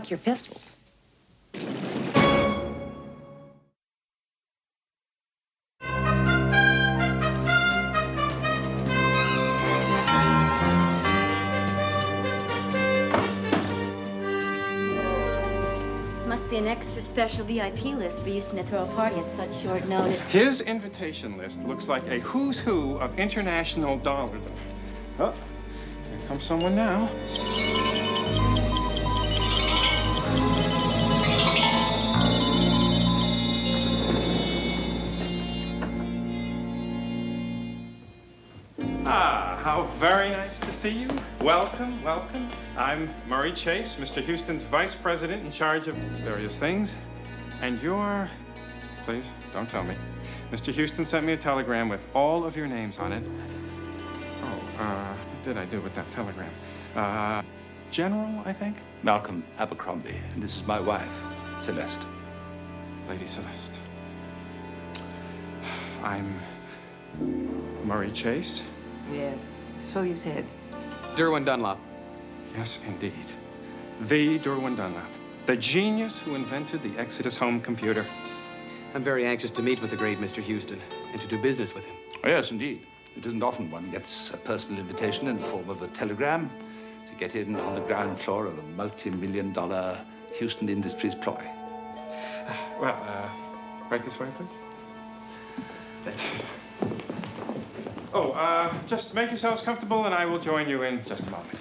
like your pistols. Must be an extra special VIP list for Houston to throw a party at such short notice. His invitation list looks like a who's who of international dollars. Oh, here comes someone now. Ah, how very nice to see you. Welcome, welcome. I'm Murray Chase, Mr. Houston's vice president in charge of various things. And you're, please, don't tell me. Mr. Houston sent me a telegram with all of your names on it. Oh, what did I do with that telegram? General, I think? Malcolm Abercrombie, and this is my wife, Celeste. Lady Celeste. I'm Murray Chase. Yes, so you said. Derwin Dunlop. Yes, indeed. The Derwin Dunlop. The genius who invented the Exodus home computer. I'm very anxious to meet with the great Mr. Houston and to do business with him. Oh, yes, indeed. It isn't often one gets a personal invitation in the form of a telegram to get in on the ground floor of a multi-million-dollar Houston Industries ploy. Well, right this way, please. Thank you. Oh, just make yourselves comfortable and I will join you in just a moment.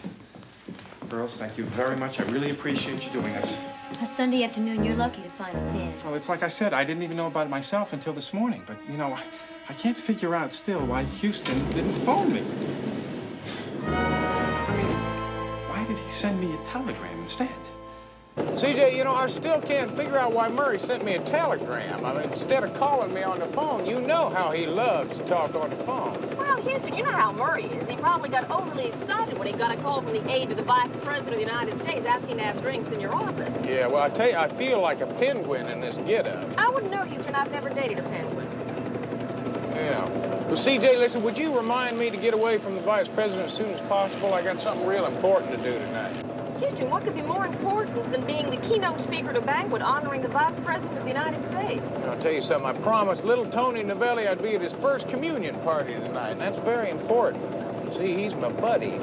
Girls, thank you very much. I really appreciate you doing this. A Sunday afternoon, you're lucky to find us in. Well, it's like I said, I didn't even know about it myself until this morning. But, you know, I can't figure out still why Houston didn't phone me. I mean, why did he send me a telegram instead? CJ, you know, I still can't figure out why Murray sent me a telegram. I mean, instead of calling me on the phone, you know how he loves to talk on the phone. Well, Houston, you know how Murray is. He probably got overly excited when he got a call from the aide to the Vice President of the United States asking to have drinks in your office. Yeah, well, I tell you, I feel like a penguin in this getup. I wouldn't know, Houston. I've never dated a penguin. Yeah. Well, CJ, listen, would you remind me to get away from the Vice President as soon as possible? I got something real important to do tonight. Houston, what could be more important than being the keynote speaker at a banquet honoring the Vice President of the United States? You know, I'll tell you something. I promised little Tony Novelli I'd be at his first communion party tonight, and that's very important. See, he's my buddy.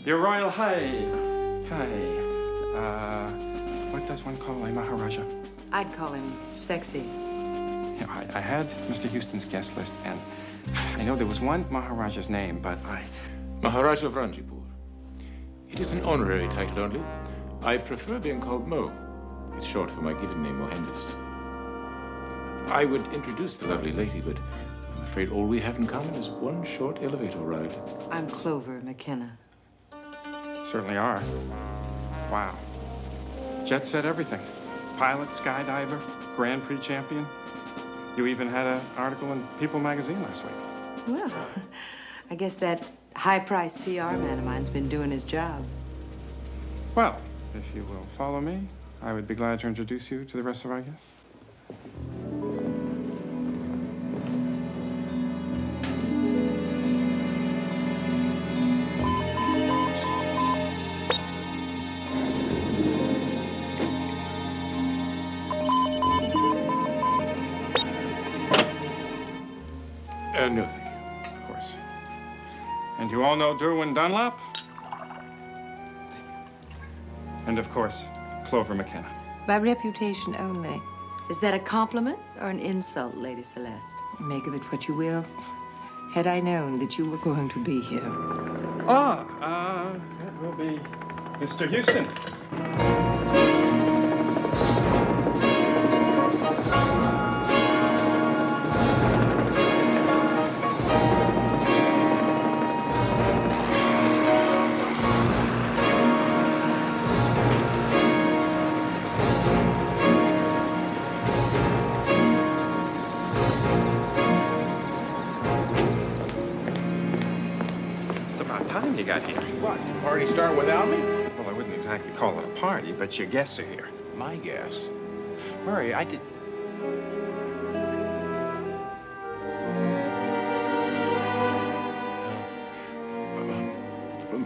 Your Royal High. What does one call a Maharaja? I'd call him sexy. You know, I had Mr. Houston's guest list, and I know there was one Maharaja's name, but Maharaja of Ranjipur. It is an honorary title only. I prefer being called Mo. It's short for my given name, Mohandas. I would introduce the lovely lady, but I'm afraid all we have in common is one short elevator ride. I'm Clover McKenna. Certainly are. Wow. Jet set everything. Pilot, skydiver, Grand Prix champion. You even had an article in People magazine last week. Well, I guess that high-priced PR man of mine's been doing his job. Well, if you will follow me, I would be glad to introduce you to the rest of our guests. No, thank you, of course. And you all know Derwin Dunlop? And, of course, Clover McKenna. By reputation only. Is that a compliment or an insult, Lady Celeste? Make of it what you will. Had I known that you were going to be here. That will be Mr. Houston. party start without me? Well, I wouldn't exactly call it a party, but your guests are here. My guess. Murray, I did...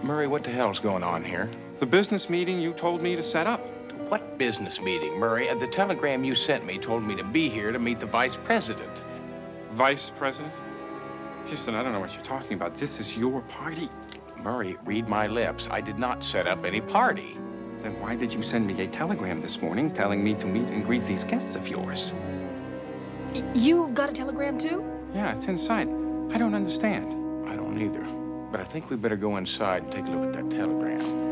Murray, what the hell's going on here? The business meeting you told me to set up. What business meeting, Murray? The telegram you sent me told me to be here to meet the vice president. Vice President? Houston, I don't know what you're talking about. This is your party. Murray, read my lips. I did not set up any party. Then why did you send me a telegram this morning telling me to meet and greet these guests of yours? You got a telegram, too? Yeah, it's inside. I don't understand. I don't either. But I think we better go inside and take a look at that telegram.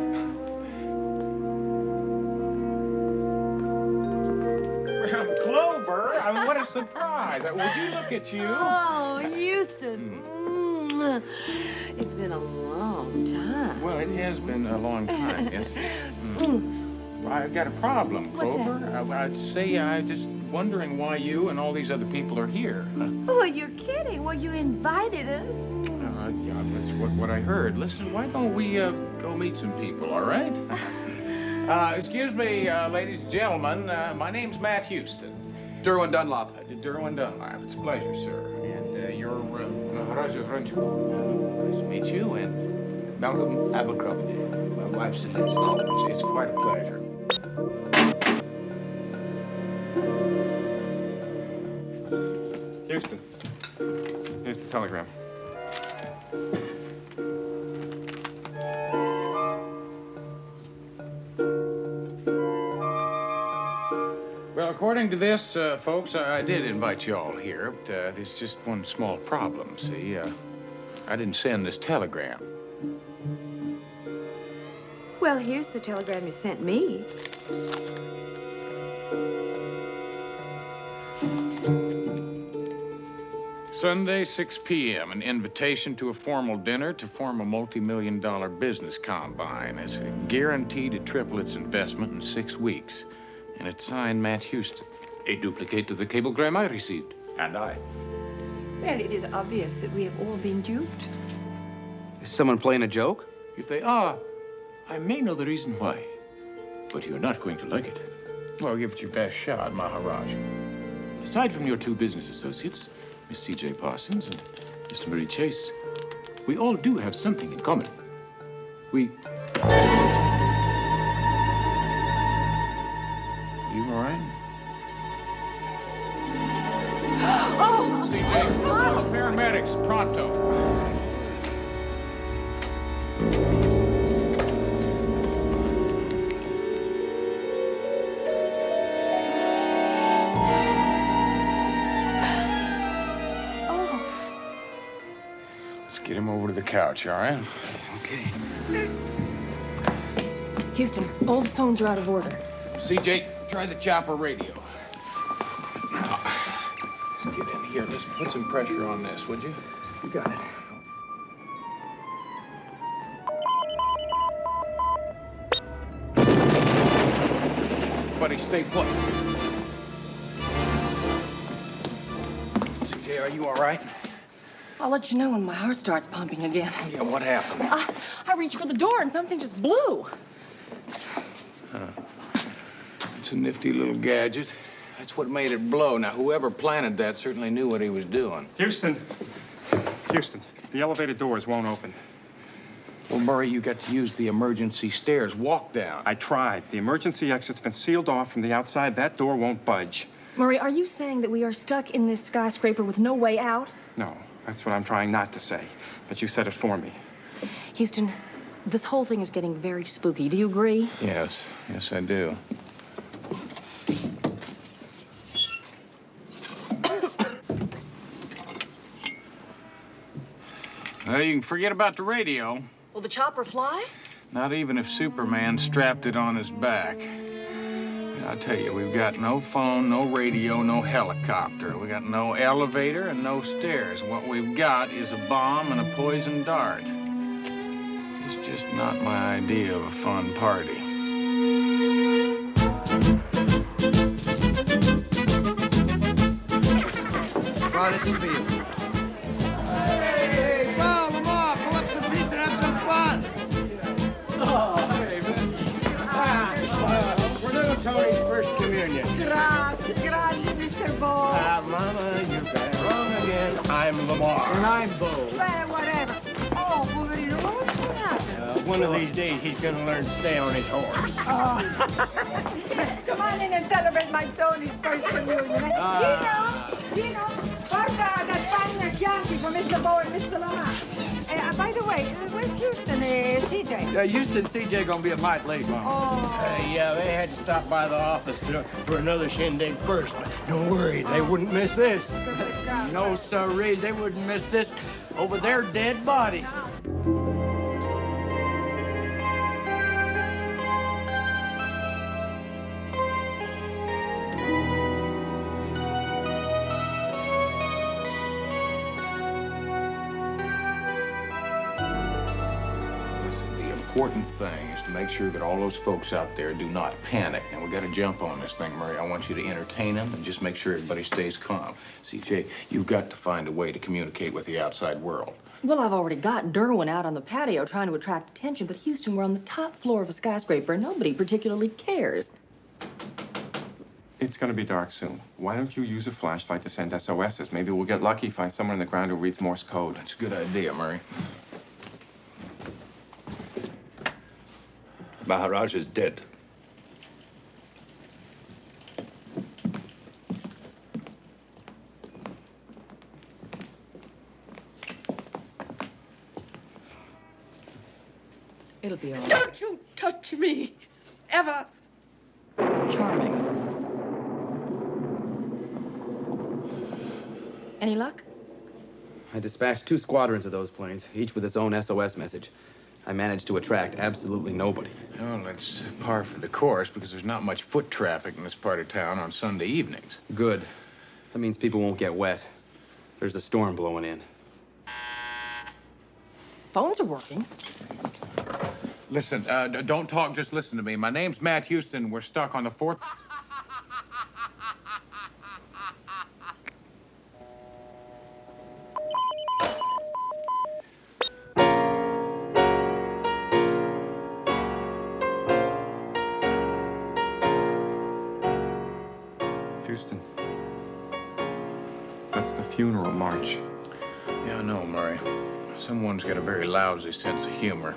Well, Clover, I mean, what a surprise. Would you look at you? Oh, Houston. It's been a long time. Well, it has been a long time, yes. Well, I've got a problem, What's Clover. I'd say I'm just wondering why you and all these other people are here. Oh, you're kidding. Well, you invited us. Yeah, that's what I heard. Listen, why don't we go meet some people, all right? Excuse me, ladies and gentlemen. My name's Matt Houston. Derwin Dunlop. Derwin Dunlop. It's a pleasure, sir. And you're... Maharaja Frangipour. Nice to meet you, and Malcolm Abercrombie. My wife, Celeste. It's quite a pleasure. Houston, here's the telegram. Well, according to this, folks, I did invite you all here, but there's just one small problem. See, I didn't send this telegram. Well, here's the telegram you sent me. Sunday, 6 p.m., an invitation to a formal dinner to form a multi-million-dollar business combine. It's guaranteed to triple its investment in 6 weeks. And it's signed Matt Houston. A duplicate of the cablegram I received. And I. Well, it is obvious that we have all been duped. Is someone playing a joke? If they are, I may know the reason why. But you're not going to like it. Well, give it your best shot, Maharaj. Aside from your two business associates, Miss C.J. Parsons and Mr. Murray Chase, we all do have something in common. We... You all right? Oh! C.J., paramedics, pronto. Let's get him over to the couch, all right? Okay. Houston, all the phones are out of order. CJ, try the chopper radio. Now, let's get in here. Let's put some pressure on this, would you? You got it. Buddy, stay put. CJ, are you all right? I'll let you know when my heart starts pumping again. Yeah, what happened? I reached for the door and something just blew. It's a nifty little gadget. That's what made it blow. Now, whoever planted that certainly knew what he was doing. Houston, the elevator doors won't open. Well, Murray, you got to use the emergency stairs. Walk down. I tried. The emergency exit's been sealed off from the outside. That door won't budge. Murray, are you saying that we are stuck in this skyscraper with no way out? No, that's what I'm trying not to say. But you said it for me. Houston, this whole thing is getting very spooky. Do you agree? Yes, I do. Well, you can forget about the radio. Will the chopper fly? Not even if Superman strapped it on his back. I'll tell you, we've got no phone, no radio, no helicopter. We got no elevator and no stairs. What we've got is a bomb and a poison dart. It's just not my idea of a fun party. Well, this is for you. Hey, follow them off. Pull up some pizza and have some fun. hearing you. Grande, Mr. Bo. Mama, you're back wrong again. I'm Lamar. And I'm Bo. Well, whatever. Oh, Poverino, what was going on? One of these days, he's gonna learn to stay on his horse. Come on in and celebrate my Tony's first reunion. Gino, order that fine Chianti for Mr. Bo and Mr. Lamar. By the way, where's Houston, CJ? Houston, CJ gonna be a mite late, Mom. Yeah, they had to stop by the office for another shindig first. But don't worry, they wouldn't miss this. No, sirree, they wouldn't miss this over their dead bodies. The important thing is to make sure that all those folks out there do not panic. And we got to jump on this thing, Murray. I want you to entertain them and just make sure everybody stays calm. CJ, you've got to find a way to communicate with the outside world. Well, I've already got Derwin out on the patio trying to attract attention, but Houston, we're on the top floor of a skyscraper. Nobody particularly cares. It's going to be dark soon. Why don't you use a flashlight to send SOSs? Maybe we'll get lucky, find someone in the ground who reads Morse code. That's a good idea, Murray. Maharaj is dead. It'll be all right. Don't you touch me, ever. Charming. Any luck? I dispatched 2 squadrons of those planes, each with its own SOS message. I managed to attract absolutely nobody. Well, that's par for the course because there's not much foot traffic in this part of town on Sunday evenings. Good. That means people won't get wet. There's a storm blowing in. Phones are working. Listen, don't talk, just listen to me. My name's Matt Houston. We're stuck on the 4th. Houston. That's the funeral march. Yeah, I know, Murray. Someone's got a very lousy sense of humor.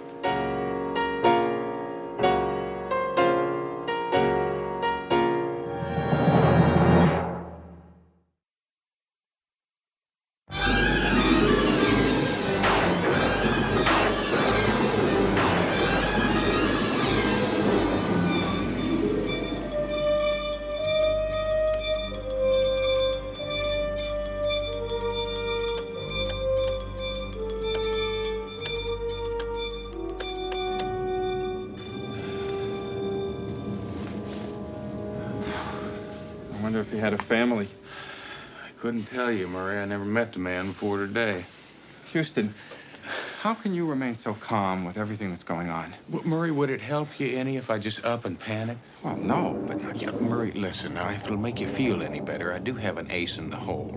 I wonder if he had a family. I couldn't tell you, Murray. I never met the man before today. Houston, how can you remain so calm with everything that's going on? Well, Murray, would it help you any if I just up and panic? Well, no, but... Yeah, Murray, listen, now, if it'll make you feel any better, I do have an ace in the hole.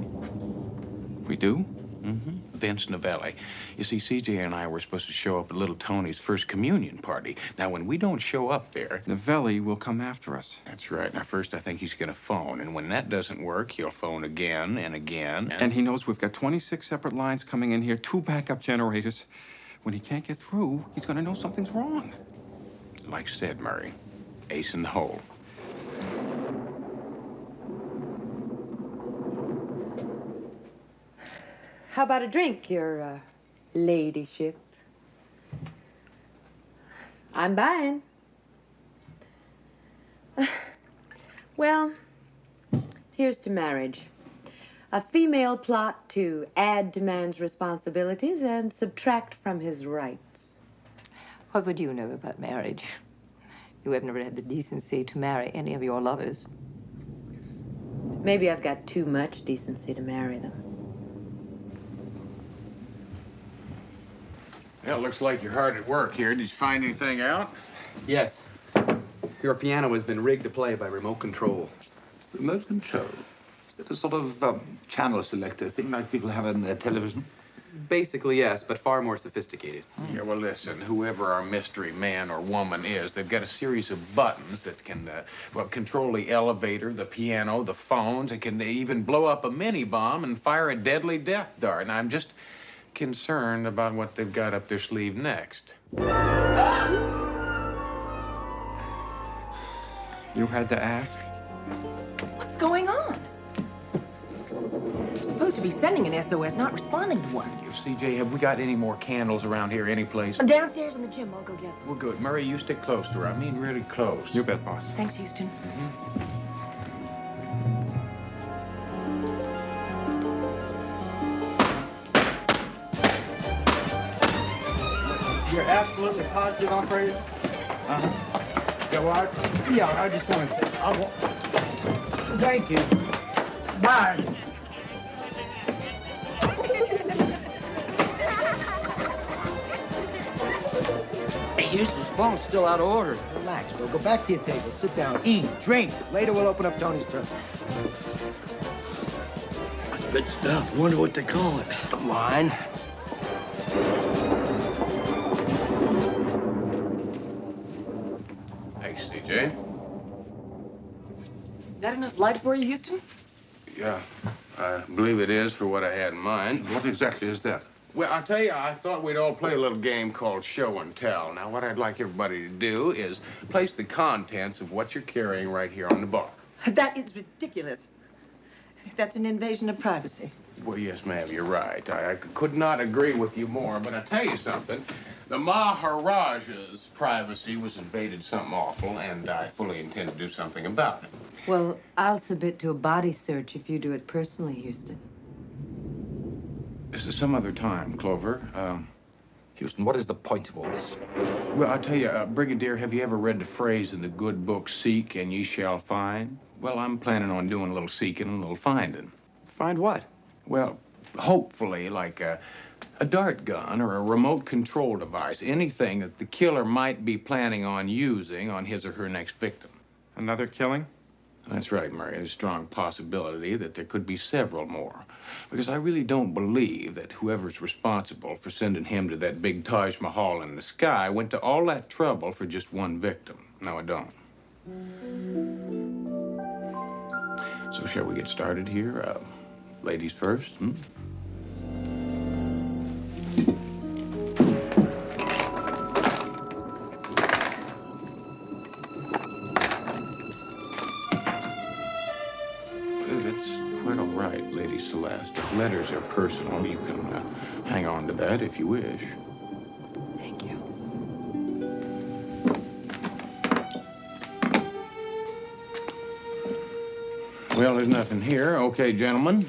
We do? Mm-hmm. Vince Novelli. You see, CJ and I were supposed to show up at little Tony's first communion party. Now, when we don't show up there... Novelli will come after us. That's right. Now, first, I think he's going to phone. And when that doesn't work, he'll phone again and again. And he knows we've got 26 separate lines coming in here, 2 backup generators. When he can't get through, he's going to know something's wrong. Like I said, Murray, ace in the hole. How about a drink, your ladyship? I'm buying. Well, here's to marriage. A female plot to add to man's responsibilities and subtract from his rights. What would you know about marriage? You have never had the decency to marry any of your lovers. Maybe I've got too much decency to marry them. Well, it looks like you're hard at work here. Did you find anything out? Yes. Your piano has been rigged to play by remote control. Remote control? Is that a sort of channel selector thing like people have on their television? Basically, yes, but far more sophisticated. Yeah, well, listen, whoever our mystery man or woman is, they've got a series of buttons that can, well, control the elevator, the piano, the phones. It can even blow up a mini bomb and fire a deadly death dart. And I'm just concerned about what they've got up their sleeve next. You had to ask? What's going on? You're supposed to be sending an SOS, not responding to one. CJ, have we got any more candles around here anyplace? I'm downstairs in the gym. I'll go get them. Well, good. Murray, you stick close to her. I mean, really close. You bet, boss. Thanks, Houston. You're absolutely positive, operator? Uh-huh. Yeah, well, I just wanted to... Thank you. Bye. Hey, Houston's phone's still out of order. Relax, Bill. Go back to your table. Sit down. Eat. Drink. Later, we'll open up Tony's trunk. That's good stuff. Wonder what they call it. Mine. Hey, CJ. Got enough light for you, Houston? Yeah, I believe it is for what I had in mind. What exactly is that? Well, I'll tell you, I thought we'd all play a little game called Show and Tell. Now, what I'd like everybody to do is place the contents of what you're carrying right here on the bar. That is ridiculous. That's an invasion of privacy. Well, yes, ma'am, you're right. I could not agree with you more, but I'll tell you something. The Maharaja's privacy was invaded something awful, and I fully intend to do something about it. Well, I'll submit to a body search if you do it personally, Houston. This is some other time, Clover. Houston, what is the point of all this? Well, I'll tell you, Brigadier, have you ever read the phrase in the good book, seek and ye shall find? Well, I'm planning on doing a little seeking and a little finding. Find what? Well, hopefully, like a dart gun or a remote control device, anything that the killer might be planning on using on his or her next victim. Another killing? That's right, Murray. There's a strong possibility that there could be several more. Because I really don't believe that whoever's responsible for sending him to that big Taj Mahal in the sky went to all that trouble for just one victim. No, I don't. So shall we get started here? Ladies first, hmm? Lady Celeste. Letters are personal. You can hang on to that if you wish. Thank you. Well, there's nothing here. Okay, gentlemen.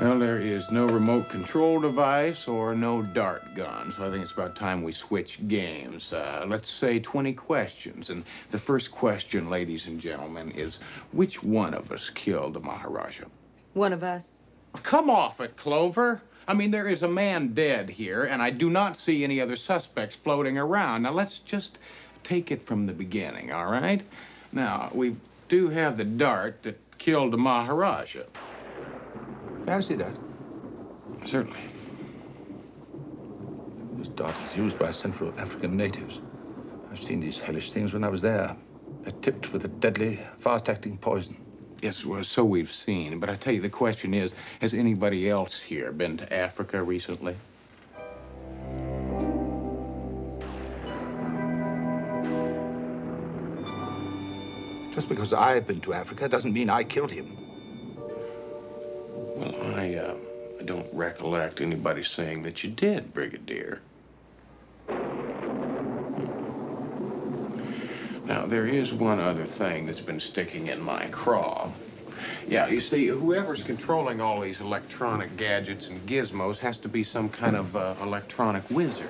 Well, there is no remote control device or no dart gun, so I think it's about time we switch games. Let's say 20 questions. And the first question, ladies and gentlemen, is which one of us killed the Maharaja? One of us. Come off it, Clover. I mean, there is a man dead here, and I do not see any other suspects floating around. Now, let's just take it from the beginning, all right? Now, we do have the dart that killed the Maharaja. May I see that? Certainly. This dart is used by Central African natives. I've seen these hellish things when I was there. They're tipped with a deadly, fast-acting poison. Yes, well, so we've seen. But I tell you, the question is, has anybody else here been to Africa recently? Just because I've been to Africa doesn't mean I killed him. Well, I don't recollect anybody saying that you did, Brigadier. Now, there is one other thing that's been sticking in my craw. Yeah, you see, whoever's controlling all these electronic gadgets and gizmos has to be some kind of electronic wizard.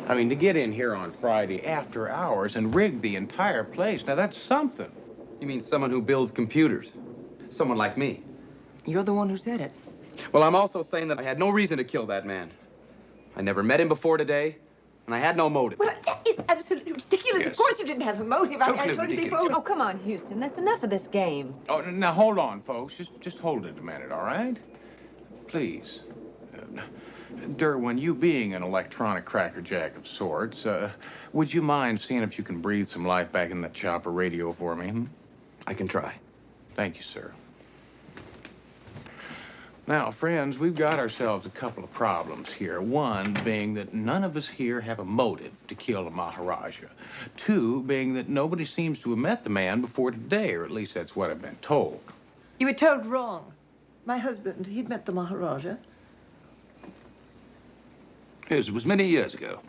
I mean, to get in here on Friday after hours and rig the entire place, now that's something. You mean someone who builds computers? Someone like me? You're the one who said it. Well, I'm also saying that I had no reason to kill that man. I never met him before today, and I had no motive. Well, that is absolutely ridiculous. Yes. Of course you didn't have a motive. I told you ridiculous. before. Oh, come on, Houston. That's enough of this game. Oh, now hold on, folks. Just hold it a minute, all right? Please. Derwin, you being an electronic crackerjack of sorts, would you mind seeing if you can breathe some life back in that chopper radio for me? I can try. Thank you, sir. Now, friends, we've got ourselves a couple of problems here. One being that none of us here have a motive to kill the Maharaja. Two being that nobody seems to have met the man before today, or at least that's what I've been told. You were told wrong. My husband, he'd met the Maharaja. Yes, it was many years ago,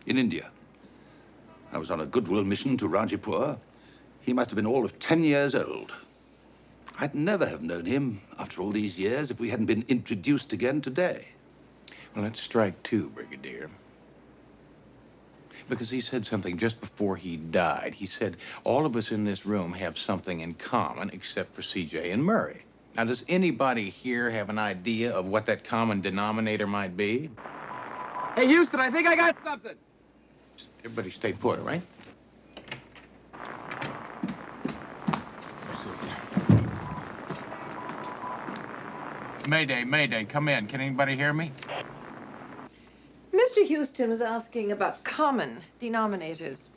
in India. I was on a goodwill mission to Rajipur. He must have been all of 10 years old. I'd never have known him after all these years if we hadn't been introduced again today. Well, that's strike two, Brigadier. Because he said something just before he died. He said, all of us in this room have something in common except for CJ and Murray. Now, does anybody here have an idea of what that common denominator might be? Hey, Houston, I think I got something. Just everybody stay put, all right? Mayday, Mayday, come in. Can anybody hear me? Mr. Houston was asking about common denominators.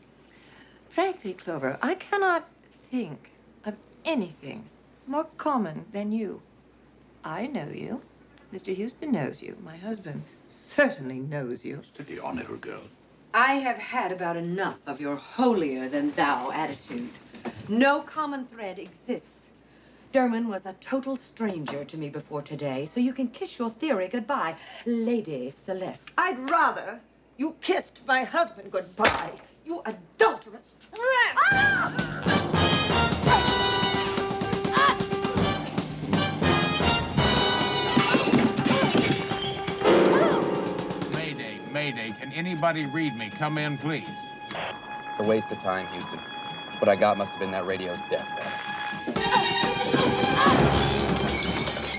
Frankly, Clover, I cannot think of anything more common than you. I know you. Mr. Houston knows you. My husband certainly knows you. Steady on her, girl. I have had about enough of your holier-than-thou attitude. No common thread exists. Derwin was a total stranger to me before today, so you can kiss your theory goodbye, Lady Celeste. I'd rather you kissed my husband goodbye, you adulterous tramp! Mayday, Mayday, can anybody read me? Come in, please. It's a waste of time, Houston. What I got must have been that radio's death.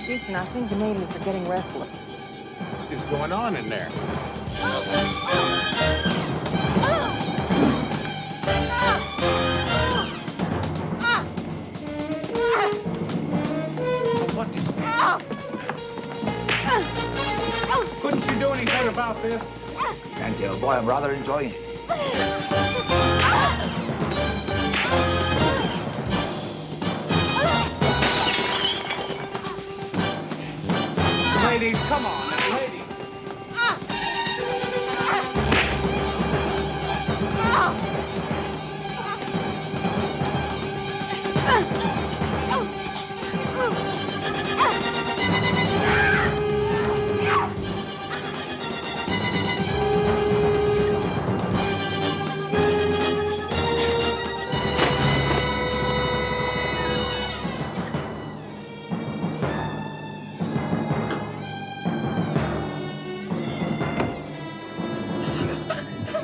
Houston, I think the natives are getting restless. What is going on in there? What is that? Couldn't you do anything about this? And dear boy, I'm rather enjoying it. Ladies, come on, now, ladies.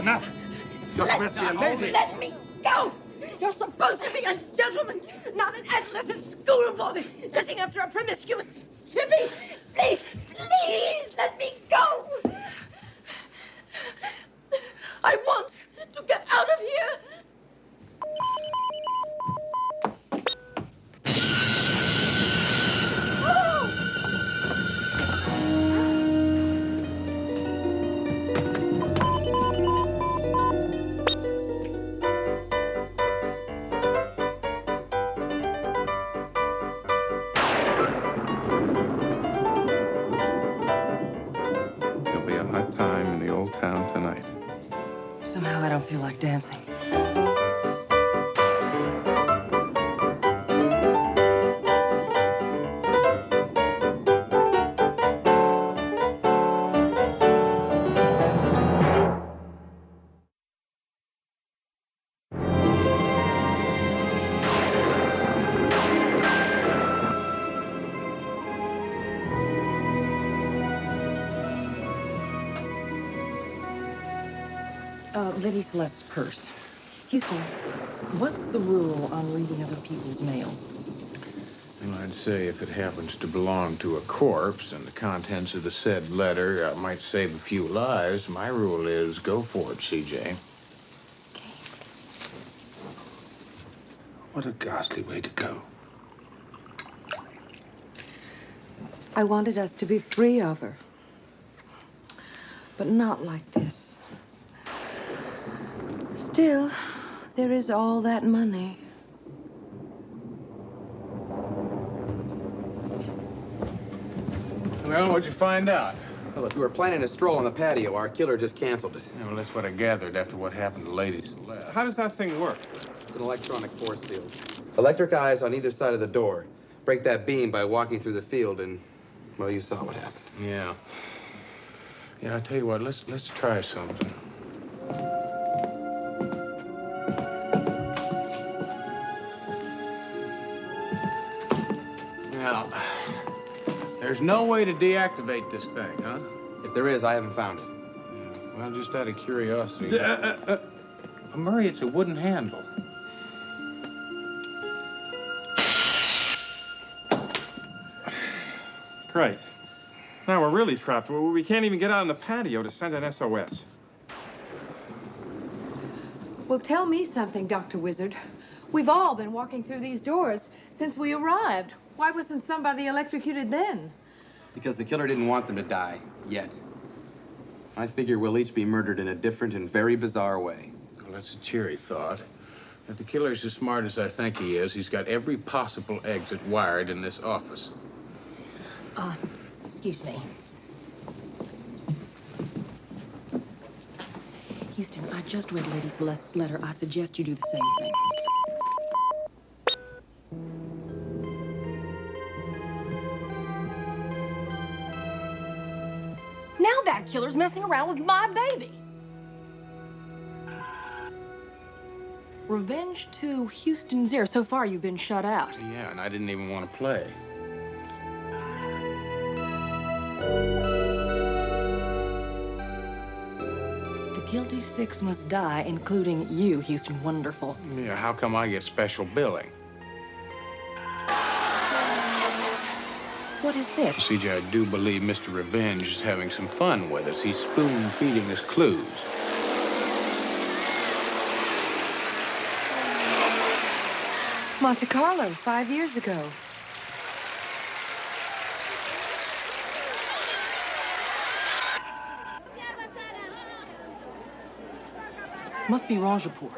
Enough! You're supposed to be a lady. Let me go! You're supposed to be a gentleman, not an adolescent schoolboy, chasing after a promiscuous chippy. Please, please, let me go! I want to get out of here! There'll be a hot time in the old town tonight. Somehow I don't feel like dancing. Lady Celeste's purse. Houston, What's the rule on reading other people's mail? Well, I'd say if it happens to belong to a corpse and the contents of the said letter might save a few lives, my rule is go for it, CJ. What a ghastly way to go. I wanted us to be free of her. But not like this. Still, there is all that money. Well, what'd you find out? Well, if we were planning a stroll on the patio, our killer just canceled it. Yeah, well, that's what I gathered after what happened to Lady Celeste. How does that thing work? It's an electronic force field. Electric eyes on either side of the door. Break that beam by walking through the field and, well, you saw what happened. Yeah. Yeah, I tell you what, let's try something. Now, there's no way to deactivate this thing, huh? If there is, I haven't found it. Yeah. Well, just out of curiosity. Murray, it's a wooden handle. Great. Now we're really trapped. We can't even get out on the patio to send an SOS. Well, tell me something, Dr. Wizard. We've all been walking through these doors since we arrived. Why wasn't somebody electrocuted then? Because the killer didn't want them to die, yet. I figure we'll each be murdered in a different and very bizarre way. Well, that's a cheery thought. If the killer's as smart as I think he is, he's got every possible exit wired in this office. Excuse me. Houston, I just read Lady Celeste's letter. I suggest you do the same thing. Now that killer's messing around with my baby. Revenge to Houston 0. So far, you've been shut out. Yeah, and I didn't even want to play. The guilty 6 must die, including you, Houston Wonderful. Yeah, how come I get special billing? What is this? CJ, I do believe Mr. Revenge is having some fun with us. He's spoon-feeding us clues. Monte Carlo, 5 years ago. Must be Rajapur.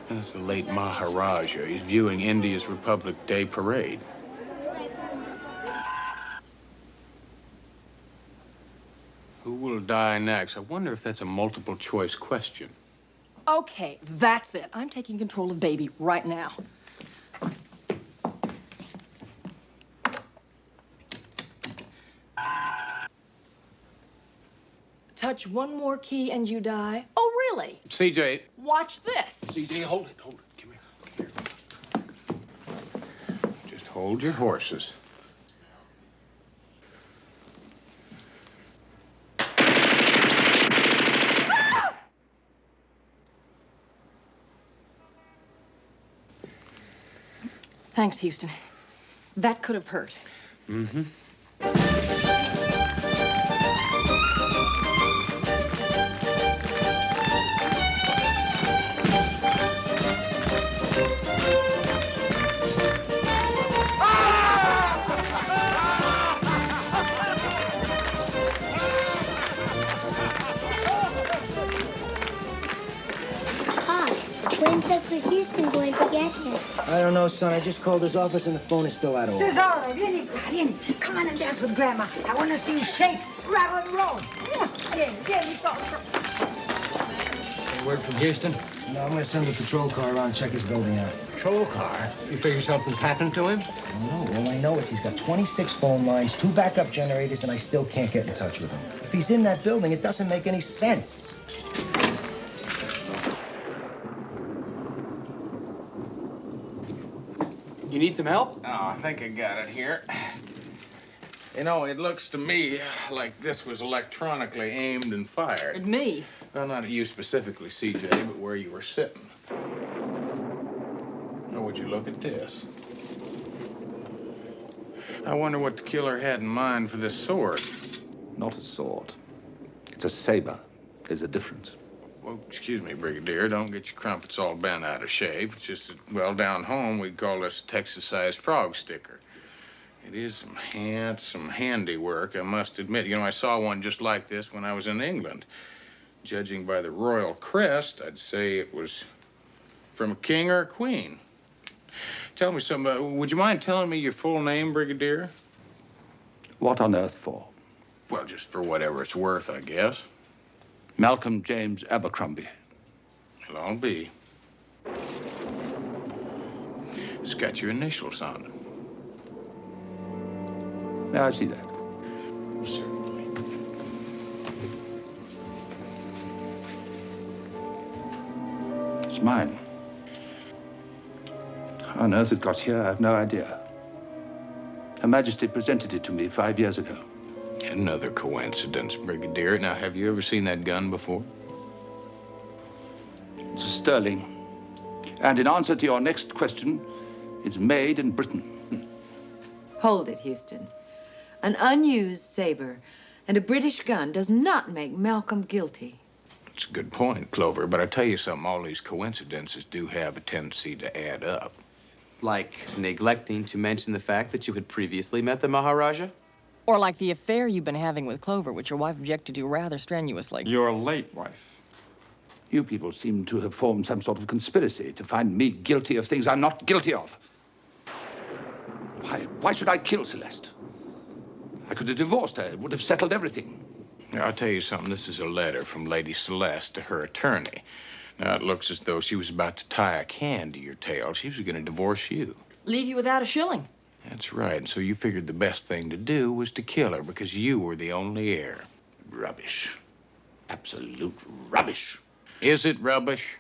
That's the late Maharaja. He's viewing India's Republic Day parade. Who will die next? I wonder if that's a multiple choice question. Okay, that's it. I'm taking control of baby right now. Touch one more key and you die. Oh, really? CJ. Watch this. CJ, hold it. Come here. Just hold your horses. Thanks, Houston. That could have hurt. Mm-hmm. When's Dr. Houston going to get him? I don't know, son. I just called his office and the phone is still out of order. Tesoro, vieni qua, vieni. Come on and dance with Grandma. I want to see you shake, rattle, and roll. Vieni, Toto. Any word from Houston? No, I'm gonna send the patrol car around and check his building out. Patrol car? You figure something's happened to him? No, all I know is he's got 26 phone lines, 2 backup generators, and I still can't get in touch with him. If he's in that building, it doesn't make any sense. You need some help? Oh, I think I got it here. You know, it looks to me like this was electronically aimed and fired. At me? Well, not at you specifically, CJ, but where you were sitting. Now, would you look at this? I wonder what the killer had in mind for this sword. Not a sword. It's a saber. There's a difference. Well, excuse me, Brigadier. Don't get your crumpets all bent out of shape. It's just that, well, down home, we'd call this a Texas-sized frog sticker. It is some handsome handiwork, I must admit. You know, I saw one just like this when I was in England. Judging by the royal crest, I'd say it was from a king or a queen. Tell me something. Would you mind telling me your full name, Brigadier? What on earth for? Well, just for whatever it's worth, I guess. Malcolm James Abercrombie. Well, I'll be. It's got your initials on it. May I see that? Certainly. It's mine. How on earth it got here, I have no idea. Her Majesty presented it to me 5 years ago. Another coincidence, Brigadier. Now, have you ever seen that gun before? It's a sterling. And in answer to your next question, it's made in Britain. Hold it, Houston. An unused saber and a British gun does not make Malcolm guilty. It's a good point, Clover, but I tell you something, all these coincidences do have a tendency to add up. Like neglecting to mention the fact that you had previously met the Maharaja? Or like the affair you've been having with Clover, which your wife objected to rather strenuously. Your late wife. You people seem to have formed some sort of conspiracy to find me guilty of things I'm not guilty of. Why should I kill Celeste? I could have divorced her. It would have settled everything. Now, I'll tell you something. This is a letter from Lady Celeste to her attorney. Now, it looks as though she was about to tie a can to your tail. She was going to divorce you. Leave you without a shilling. That's right. And so you figured the best thing to do was to kill her because you were the only heir. Rubbish. Absolute rubbish. Is it rubbish?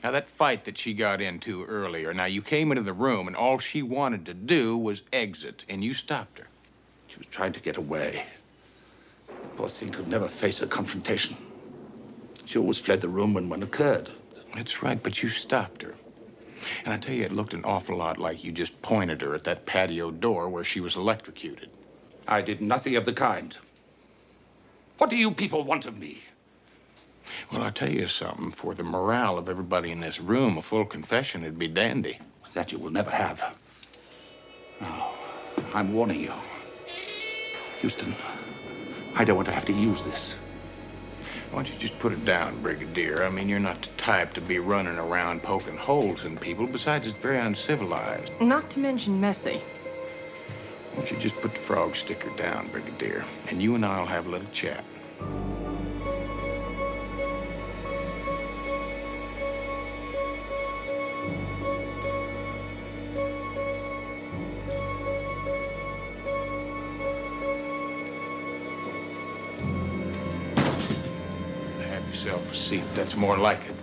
Now, that fight that she got into earlier, now, you came into the room and all she wanted to do was exit, and you stopped her. She was trying to get away. The poor thing could never face a confrontation. She always fled the room when one occurred. That's right, but you stopped her. And I tell you, it looked an awful lot like you just pointed her at that patio door where she was electrocuted. I did nothing of the kind. What do you people want of me? Well, I'll tell you something. For the morale of everybody in this room, a full confession would be dandy. That you will never have. No, I'm warning you. Houston, I don't want to have to use this. Why don't you just put it down, Brigadier? I mean, you're not the type to be running around poking holes in people. Besides, it's very uncivilized. Not to mention messy. Why don't you just put the frog sticker down, Brigadier? And you and I'll have a little chat. Yourself a seat. That's more like it.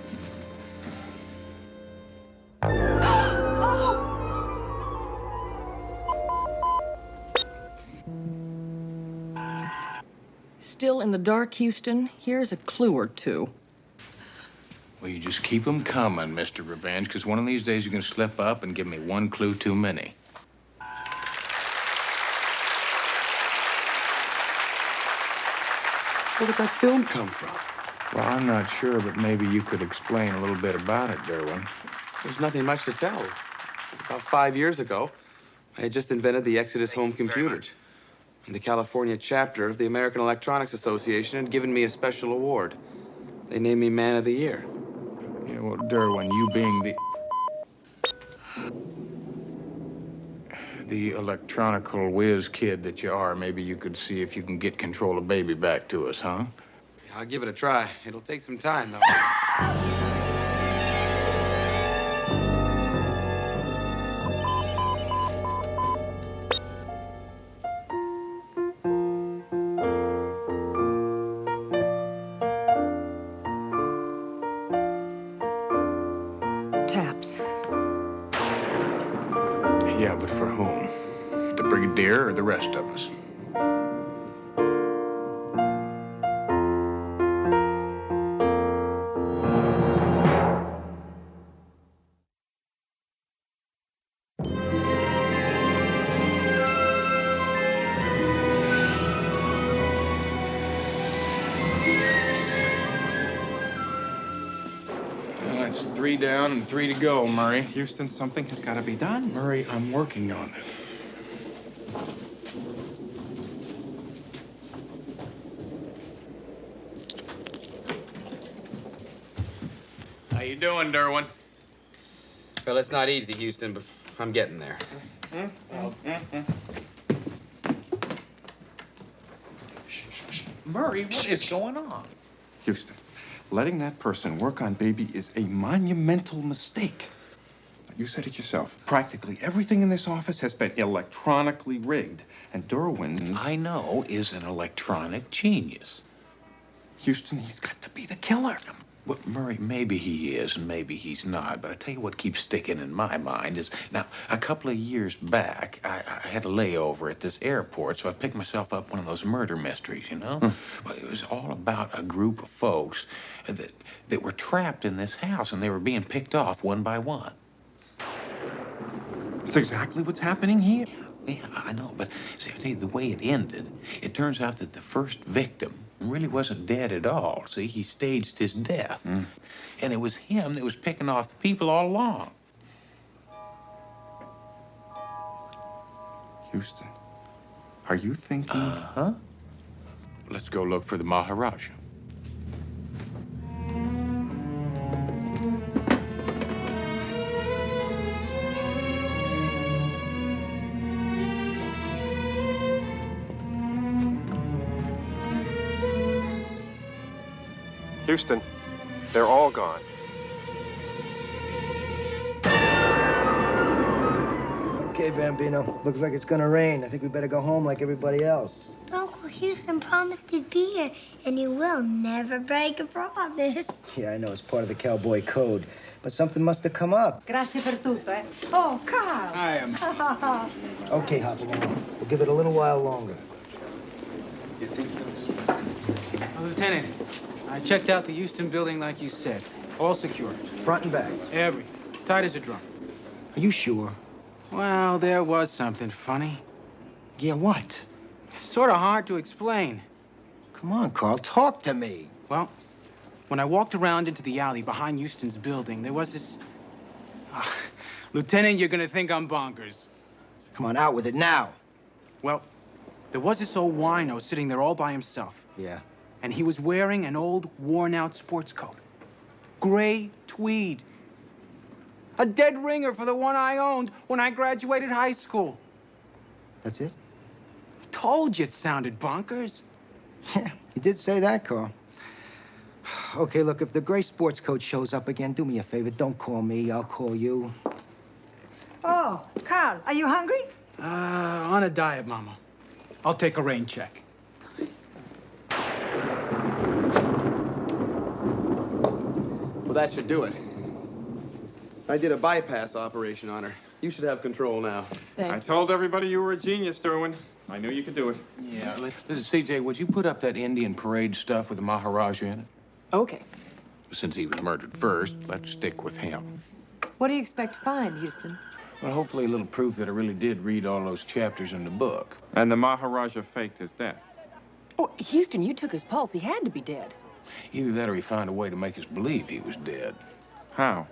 Still in the dark, Houston? Here's a clue or two. Well, you just keep them coming, Mr. Revenge, because one of these days you're going to slip up and give me one clue too many. Where did that film come from? Well, I'm not sure, but maybe you could explain a little bit about it, Derwin. There's nothing much to tell. It was about 5 years ago. I had just invented the Exodus home computer. And the California chapter of the American Electronics Association had given me a special award. They named me Man of the Year. Yeah, well, Derwin, you being the electronical whiz kid that you are, maybe you could see if you can get control of Baby back to us, huh? I'll give it a try. It'll take some time, though. Taps. Yeah, but for whom? The Brigadier or the rest of us. It's 3 down and 3 to go, Murray. Houston, something has got to be done. Murray, I'm working on it. How you doing, Derwin? Well, it's not easy, Houston, but I'm getting there. Murray, what is going on? Houston, letting that person work on Baby is a monumental mistake. You said it yourself. Practically everything in this office has been electronically rigged, and Derwin's... I know, is an electronic genius. Houston, he's got to be the killer. Well, Murray, maybe he is and maybe he's not, but I tell you what keeps sticking in my mind is, now, a couple of years back, I had a layover at this airport, so I picked myself up one of those murder mysteries, you know? Well, it was all about a group of folks that were trapped in this house, and they were being picked off one by one. That's exactly what's happening here. Yeah, I know, but see, I tell you, the way it ended, it turns out that the first victim really wasn't dead at all. See, he staged his death. And it was him that was picking off the people all along. Houston, are you thinking... Uh-huh. Let's go look for the Maharaja. Houston, they're all gone. Okay, Bambino. Looks like it's gonna rain. I think we better go home like everybody else. But Uncle Houston promised he'd be here, and he will never break a promise. Yeah, I know. It's part of the cowboy code. But something must have come up. Grazie per tutto, eh? Oh, Carl. I am. Okay, Hopalong. We'll give it a little while longer. You think that's... Lieutenant, I checked out the Houston building like you said. All secure. Front and back. Every. Tight as a drum. Are you sure? Well, there was something funny. Yeah, what? It's sort of hard to explain. Come on, Carl. Talk to me. Well, when I walked around into the alley behind Houston's building, there was this... Lieutenant, you're gonna think I'm bonkers. Come on, out with it now. Well, there was this old wino sitting there all by himself. Yeah. And he was wearing an old, worn-out sports coat. Gray tweed. A dead ringer for the one I owned when I graduated high school. That's it? I told you it sounded bonkers. Yeah, you did say that, Carl. Okay, look, if the gray sports coat shows up again, do me a favor. Don't call me. I'll call you. Oh, Carl, are you hungry? On a diet, Mama. I'll take a rain check. Well, that should do it. I did a bypass operation on her. You should have control now. I told everybody you were a genius, Derwin. I knew you could do it. Yeah, listen, CJ, would you put up that Indian parade stuff with the Maharaja in it? Okay. Since he was murdered first, let's stick with him. What do you expect to find, Houston? Well, hopefully a little proof that I really did read all those chapters in the book. And the Maharaja faked his death. Oh, Houston, you took his pulse. He had to be dead. Either that or he found a way to make us believe he was dead. How?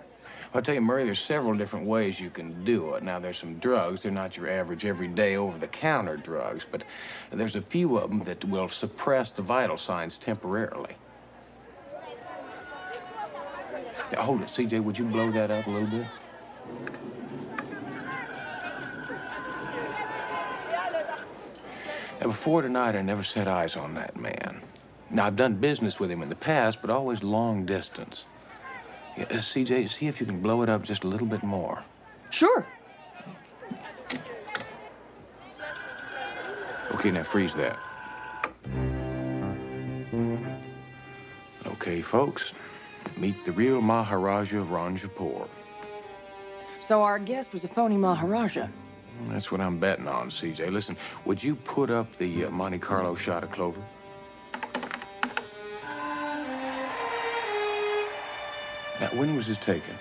I'll tell you, Murray, there's several different ways you can do it. Now, there's some drugs. They're not your average, everyday, over-the-counter drugs, but there's a few of them that will suppress the vital signs temporarily. Now, hold it, CJ, would you blow that up a little bit? Now, before tonight, I never set eyes on that man. Now, I've done business with him in the past, but always long distance. Yeah, CJ, see if you can blow it up just a little bit more. Sure. Okay, now freeze that. Okay, folks, meet the real Maharaja of Ranjapur. So our guest was a phony Maharaja. That's what I'm betting on, CJ. Listen, would you put up the Monte Carlo shot of Clover? Now, when was this taken?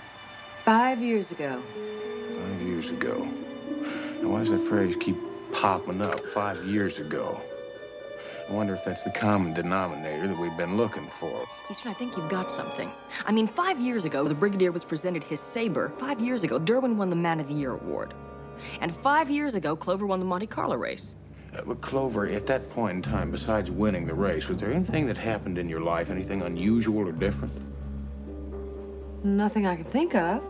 5 years ago. 5 years ago. Now, why does that phrase keep popping up? 5 years ago. I wonder if that's the common denominator that we've been looking for. Eastern, I think you've got something. I mean, 5 years ago, the Brigadier was presented his saber. 5 years ago, Derwin won the Man of the Year award. And 5 years ago, Clover won the Monte Carlo race. But Clover, at that point in time, besides winning the race, was there anything that happened in your life, anything unusual or different? Nothing I can think of.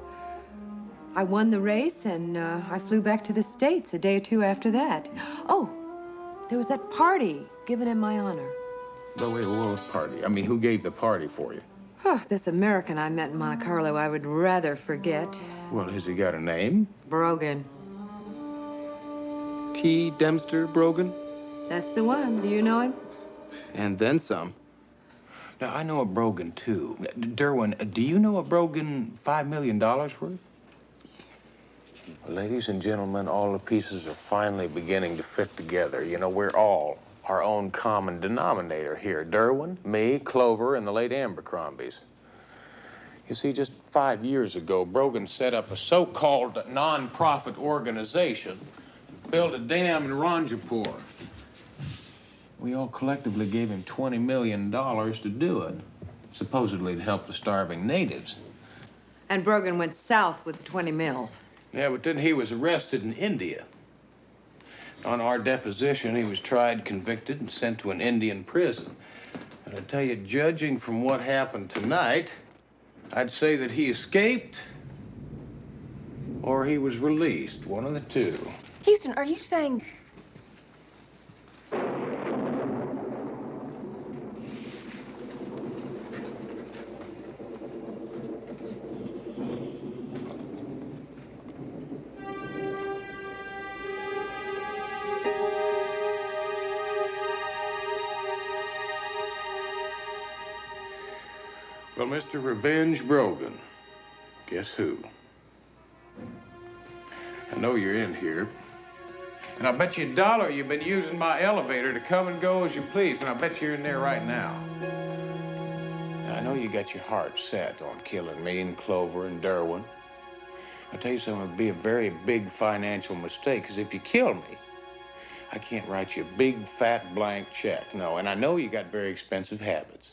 I won the race, and I flew back to the States a day or two after that. Oh, there was that party given in my honor. But wait, what party? I mean, who gave the party for you? Oh, this American I met in Monte Carlo I would rather forget. Well, has he got a name? Brogan. T. Dempster Brogan? That's the one. Do you know him? And then some. Now, I know a Brogan, too. Derwin, do you know a Brogan $5 million worth? Ladies and gentlemen, all the pieces are finally beginning to fit together. You know, we're all our own common denominator here. Derwin, me, Clover, and the late Abercrombies. You see, just 5 years ago, Brogan set up a so-called non-profit organization and built a dam in Ranjapur. We all collectively gave him $20 million to do it, supposedly to help the starving natives. And Brogan went south with the 20 mil. Yeah, but then he was arrested in India. On our deposition, he was tried, convicted, and sent to an Indian prison. And I tell you, judging from what happened tonight, I'd say that he escaped or he was released, one of the two. Houston, are you saying... Well, Mr. Revenge Brogan, guess who? I know you're in here. And I'll bet you $1 you've been using my elevator to come and go as you please, and I'll bet you're in there right now. Now, I know you got your heart set on killing me and Clover and Derwin. I'll tell you something, it'd be a very big financial mistake, because if you kill me, I can't write you a big, fat, blank check. No, and I know you got very expensive habits.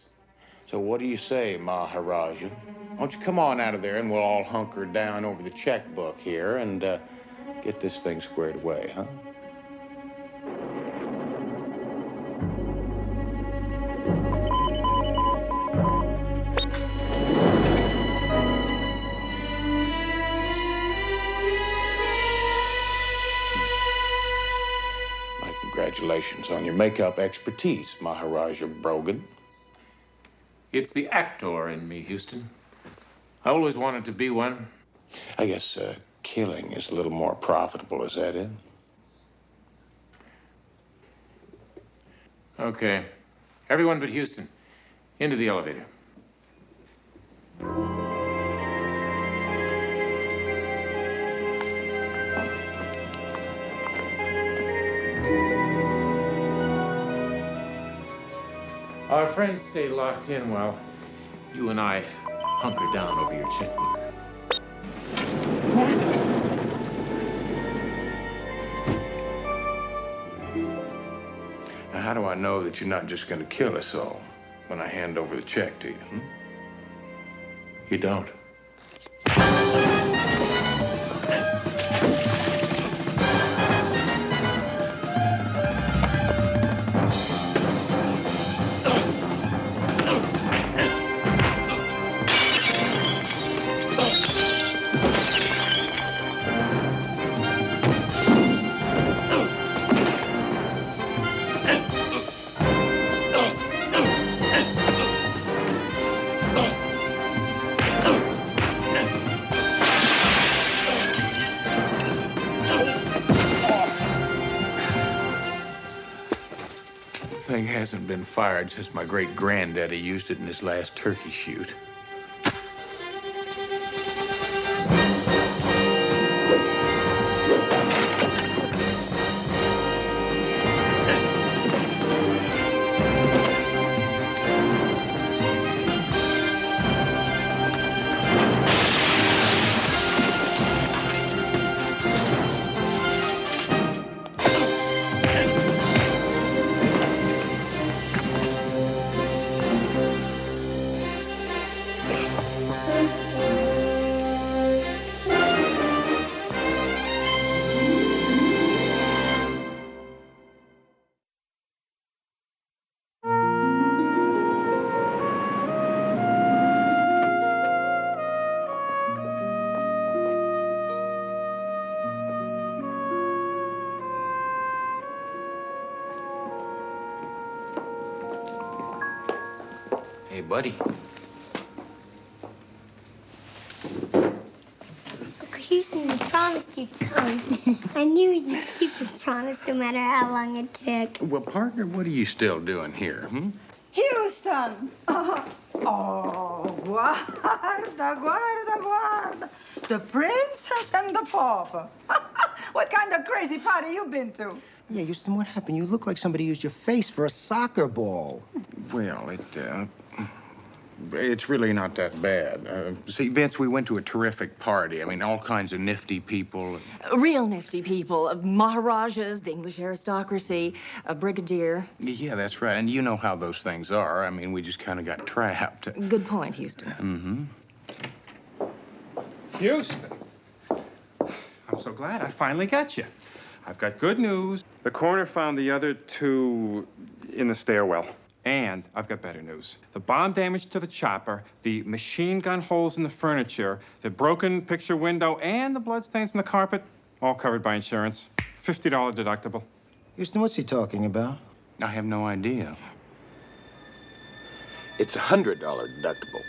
So what do you say, Maharaja? Why don't you come on out of there and we'll all hunker down over the checkbook here and get this thing squared away, huh? My congratulations on your makeup expertise, Maharaja Brogan. It's the actor in me, Houston. I always wanted to be one. I guess killing is a little more profitable, is that it? Okay. Everyone but Houston, into the elevator. Our friends stay locked in while you and I hunker down over your checkbook. Now, how do I know that you're not just going to kill us all when I hand over the check to you? You don't. Thing hasn't been fired since my great-granddaddy used it in his last turkey shoot. Hey, buddy. Uncle Houston, you promised you'd come. I knew you'd keep your promise no matter how long it took. Well, partner, what are you still doing here, Houston! Oh, guarda, guarda, guarda. The princess and the pauper. What kind of crazy party you been to? Yeah, Houston, what happened? You look like somebody used your face for a soccer ball. Well, it's really not that bad. See, Vince, we went to a terrific party. I mean, all kinds of nifty people. Real nifty people. Maharajas, the English aristocracy, a brigadier. Yeah, that's right. And you know how those things are. I mean, we just kind of got trapped. Good point, Houston. Mm-hmm. Houston, I'm so glad I finally got you. I've got good news. The coroner found the other two in the stairwell. And I've got better news. The bomb damage to the chopper, the machine gun holes in the furniture, the broken picture window, and the bloodstains in the carpet, all covered by insurance. $50 deductible. Houston, what's he talking about? I have no idea. It's a $100 deductible.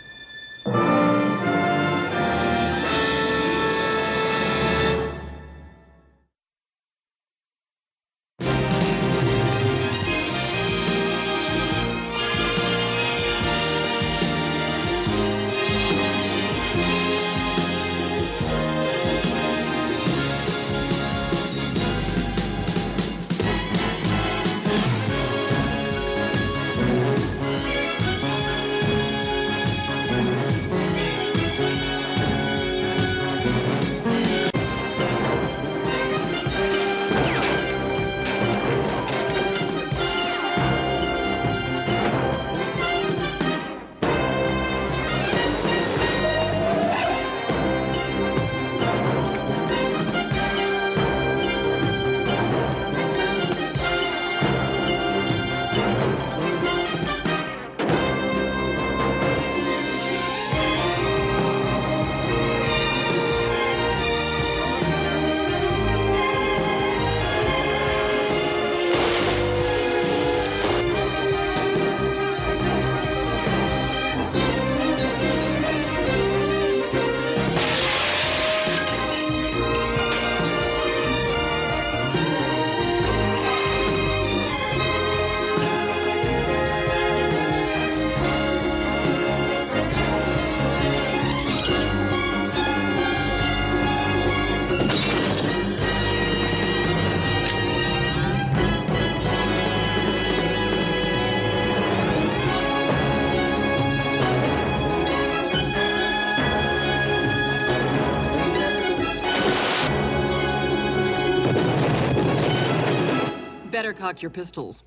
Better cock your pistols.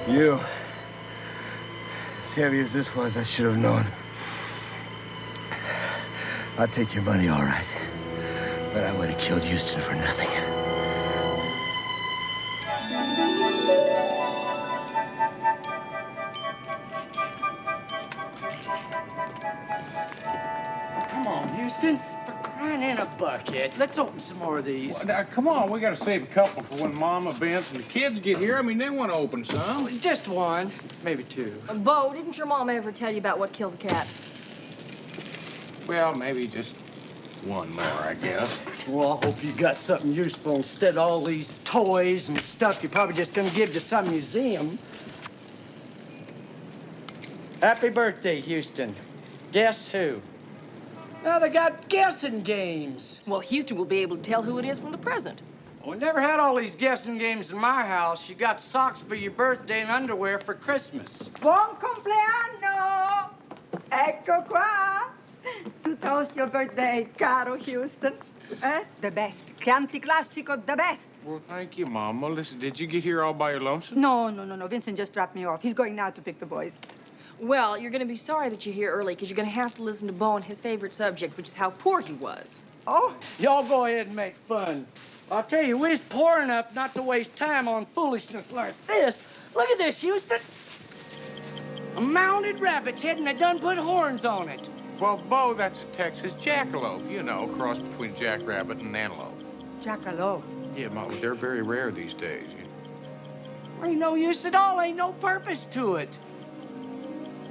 You. As heavy as this was, I should have known. I'll take your money, all right. But I would have killed Houston for nothing. Come on, Houston. For crying wine in a bucket. Let's open some more of these. Well, now, come on, we gotta save a couple for when Mama, Vince, and the kids get here. I mean, they want to open some. Just one, maybe two. Bo, didn't your mom ever tell you about what killed the cat? Well, maybe just one more, I guess. Well, I hope you got something useful instead of all these toys and stuff you're probably just gonna give to some museum. Happy birthday, Houston. Guess who? Now they got guessing games. Well, Houston will be able to tell who it is from the present. We never had all these guessing games in my house. You got socks for your birthday and underwear for Christmas. Buon compleanno! Ecco qua! To toast your birthday, caro Houston. The best. Chianti Classico, the best. Well, thank you, Mom. Well, listen, did you get here all by your lonesome? No. Vincent just dropped me off. He's going now to pick the boys. Well, you're going to be sorry that you're here early because you're going to have to listen to Bo and his favorite subject, which is how poor he was. Oh, y'all go ahead and make fun. I'll tell you, we're poor enough not to waste time on foolishness like this. Look at this, Houston. A mounted rabbit's head and they done put horns on it. Well, Bo, that's a Texas jackalope. You know, cross between jackrabbit and antelope. Jackalope. Yeah, Mom, they're very rare these days. Ain't no use at all. Ain't no purpose to it.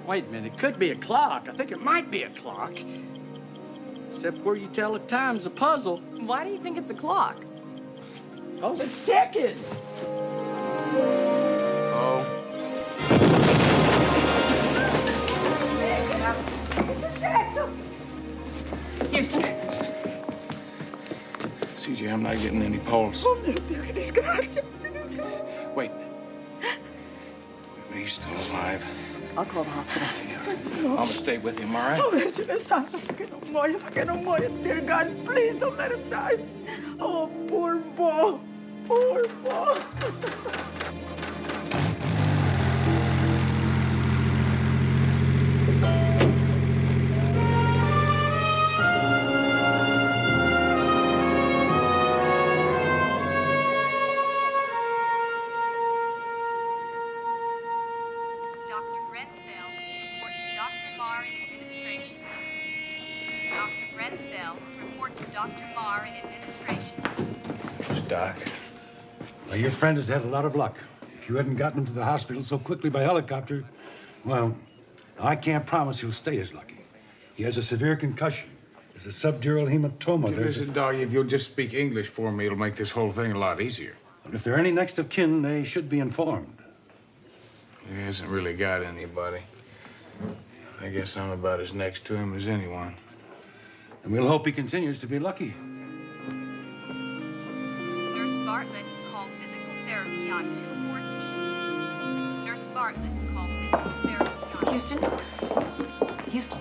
Wait a minute, it could be a clock. I think it might be a clock. Except where you tell the time's a puzzle. Why do you think it's a clock? Because it's ticking. Oh. Houston. CJ, I'm not getting any pulse. Oh, mio Dio, che disgrazia. Wait. He's still alive. I'll call the hospital. I'm gonna stay with him, all right? Oh, Vergine Santa, perché non muoia. Dear God, please don't let him die. Oh, poor Bo. Poor Bo. Doc. Well, your friend has had a lot of luck. If you hadn't gotten him to the hospital so quickly by helicopter, well, I can't promise he'll stay as lucky. He has a severe concussion. There's a subdural hematoma. Listen, Doc, if you'll just speak English for me, it'll make this whole thing a lot easier. But if there are any next of kin, they should be informed. He hasn't really got anybody. I guess I'm about as next to him as anyone. And we'll hope he continues to be lucky. Bartlett, call physical therapy on 214. Nurse Bartlett, call physical therapy on... Houston?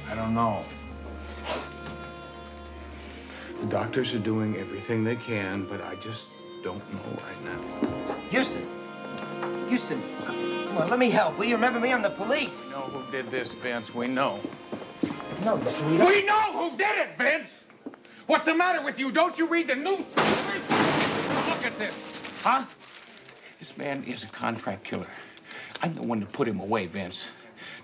I don't know. The doctors are doing everything they can, but I just don't know right now. Houston, come on, let me help. Will you remember me? I'm the police. We know who did this, Vince. We know. No, we We know who did it, Vince! What's the matter with you? Don't you read the news? Look at this. Huh? This man is a contract killer. I'm the one to put him away, Vince.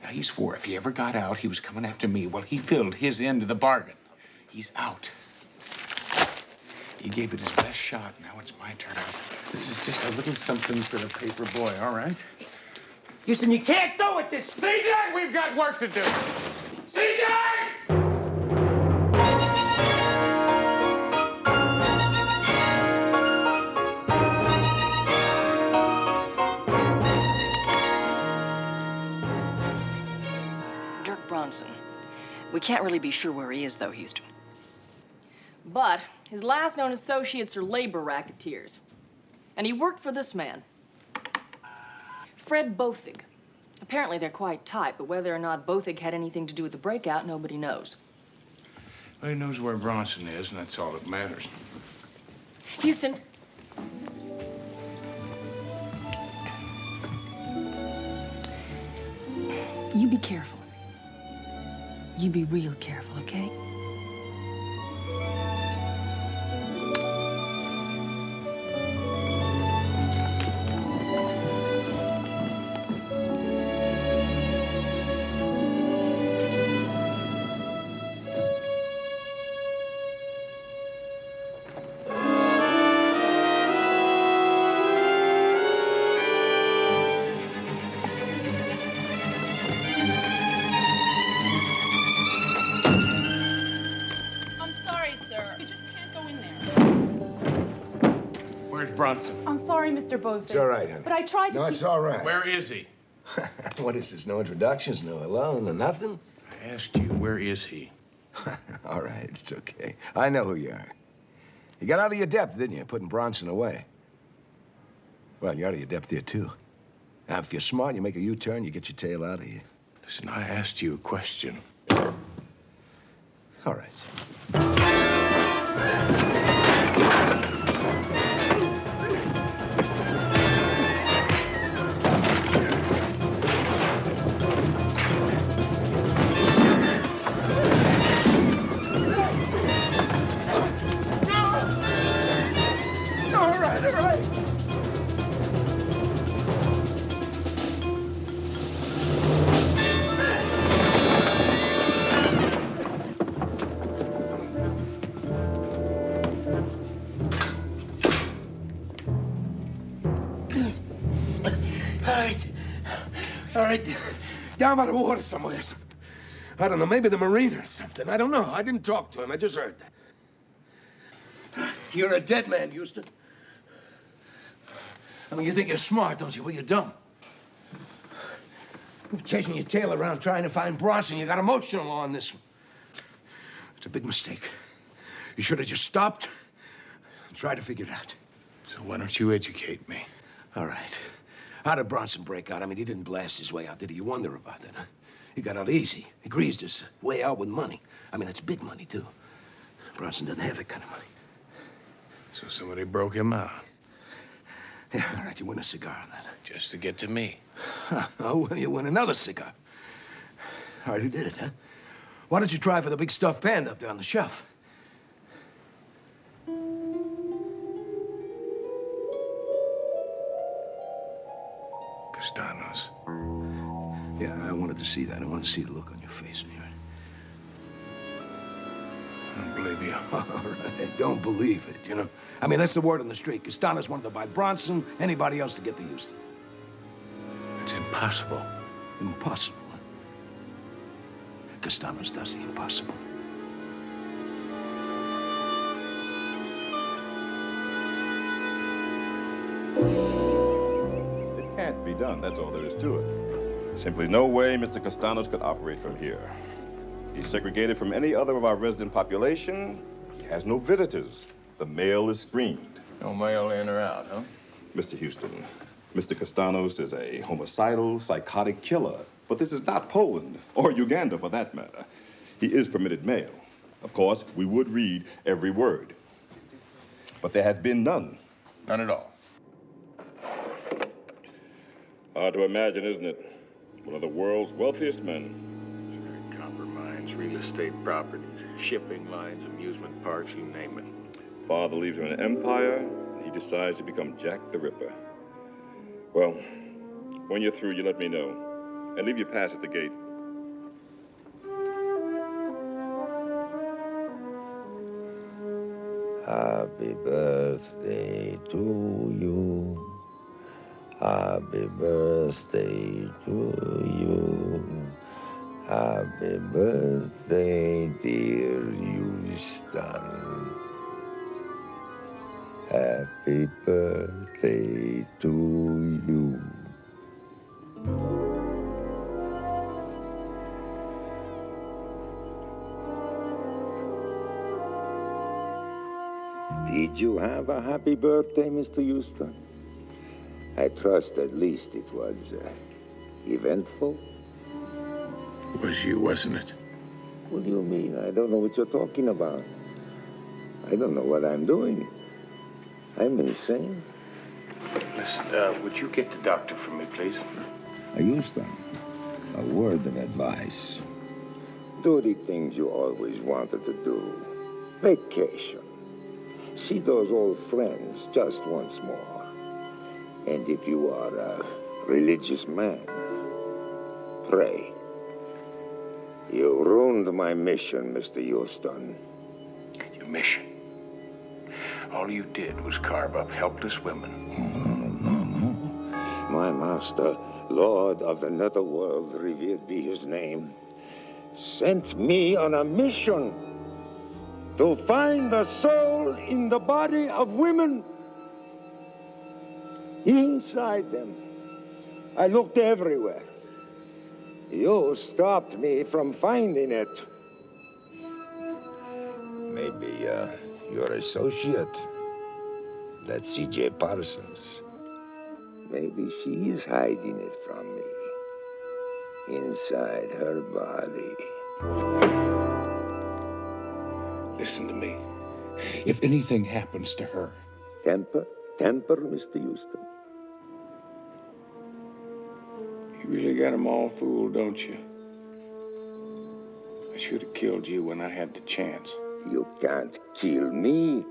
Now, he swore if he ever got out, he was coming after me. Well, he filled his end of the bargain. He's out. He gave it his best shot. Now it's my turn. This is just a little something for the paper boy, all right? Houston, you can't do it this... CJ, we've got work to do. CJ! We can't really be sure where he is, though, Houston. But his last known associates are labor racketeers. And he worked for this man, Fred Bothig. Apparently they're quite tight, but whether or not Bothig had anything to do with the breakout, nobody knows. Well, he knows where Bronson is, and that's all that matters. Houston. You be careful. You be real careful, okay? Bronson. I'm sorry, Mr. Botha. It's all right, honey. But I tried to No, keep... it's all right. Where is he? What is this? No introductions, no hello, no nothing? I asked you, where is he? All right, it's okay. I know who you are. You got out of your depth, didn't you, putting Bronson away? Well, you're out of your depth here, too. Now, if you're smart, you make a U-turn, you get your tail out of here. Listen, I asked you a question. All right. All right. Down by the water somewhere. I don't know, maybe the marina or something. I don't know. I didn't talk to him. I just heard that. You're a dead man, Houston. I mean, you think you're smart, don't you? Well, you're dumb. You're chasing your tail around trying to find Bronson. You got emotional on this one. It's a big mistake. You should have just stopped and tried to figure it out. So why don't you educate me? All right. How did Bronson break out? I mean, he didn't blast his way out, did he? You wonder about that, huh? He got out easy. He greased his way out with money. I mean, that's big money, too. Bronson doesn't have that kind of money. So somebody broke him out. Yeah, all right, you win a cigar on that. Just to get to me. Oh, well, you win another cigar. All right, who did it, huh? Why don't you try for the big stuffed panda up there on the shelf? Castanos. Yeah, I wanted to see that. I wanted to see the look on your face when you heard it. I don't believe you. All right, don't believe it, you know. I mean, that's the word on the street. Castanos wanted to buy Bronson, anybody else to get to Houston. It's impossible. Impossible, huh? Castanos does the impossible. It can't be done, that's all there is to it. Simply no way Mr. Castanos could operate from here. He's segregated from any other of our resident population. He has no visitors. The mail is screened. No mail in or out, huh? Mr. Houston, Mr. Castanos is a homicidal, psychotic killer. But this is not Poland, or Uganda for that matter. He is permitted mail. Of course, we would read every word. But there has been none. None at all. Hard to imagine, isn't it? One of the world's wealthiest men. Copper mines, real estate properties, shipping lines, amusement parks, you name it. Father leaves him an empire, he decides to become Jack the Ripper. Well, when you're through, you let me know. And leave your pass at the gate. Happy birthday to you. Happy birthday to you. Happy birthday, dear Houston. Happy birthday to you. Did you have a happy birthday, Mr. Houston? I trust at least it was eventful. It was you, wasn't it? What do you mean? I don't know what you're talking about. I don't know what I'm doing. I'm insane. Listen, would you get the doctor for me, please? Houston, a word of advice. Do the things you always wanted to do. Vacation. See those old friends just once more. And if you are a religious man, pray. You ruined my mission, Mr. Houston. Your mission? All you did was carve up helpless women. No. My master, Lord of the netherworld, revered be his name, sent me on a mission to find the soul in the body of women Inside them. I looked everywhere. You stopped me from finding it. Maybe your associate, that C.J. Parsons. Maybe she is hiding it from me. Inside her body. Listen to me. If anything happens to her... Temper, Mr. Houston. You really got them all fooled, don't you? I should have killed you when I had the chance. You can't kill me.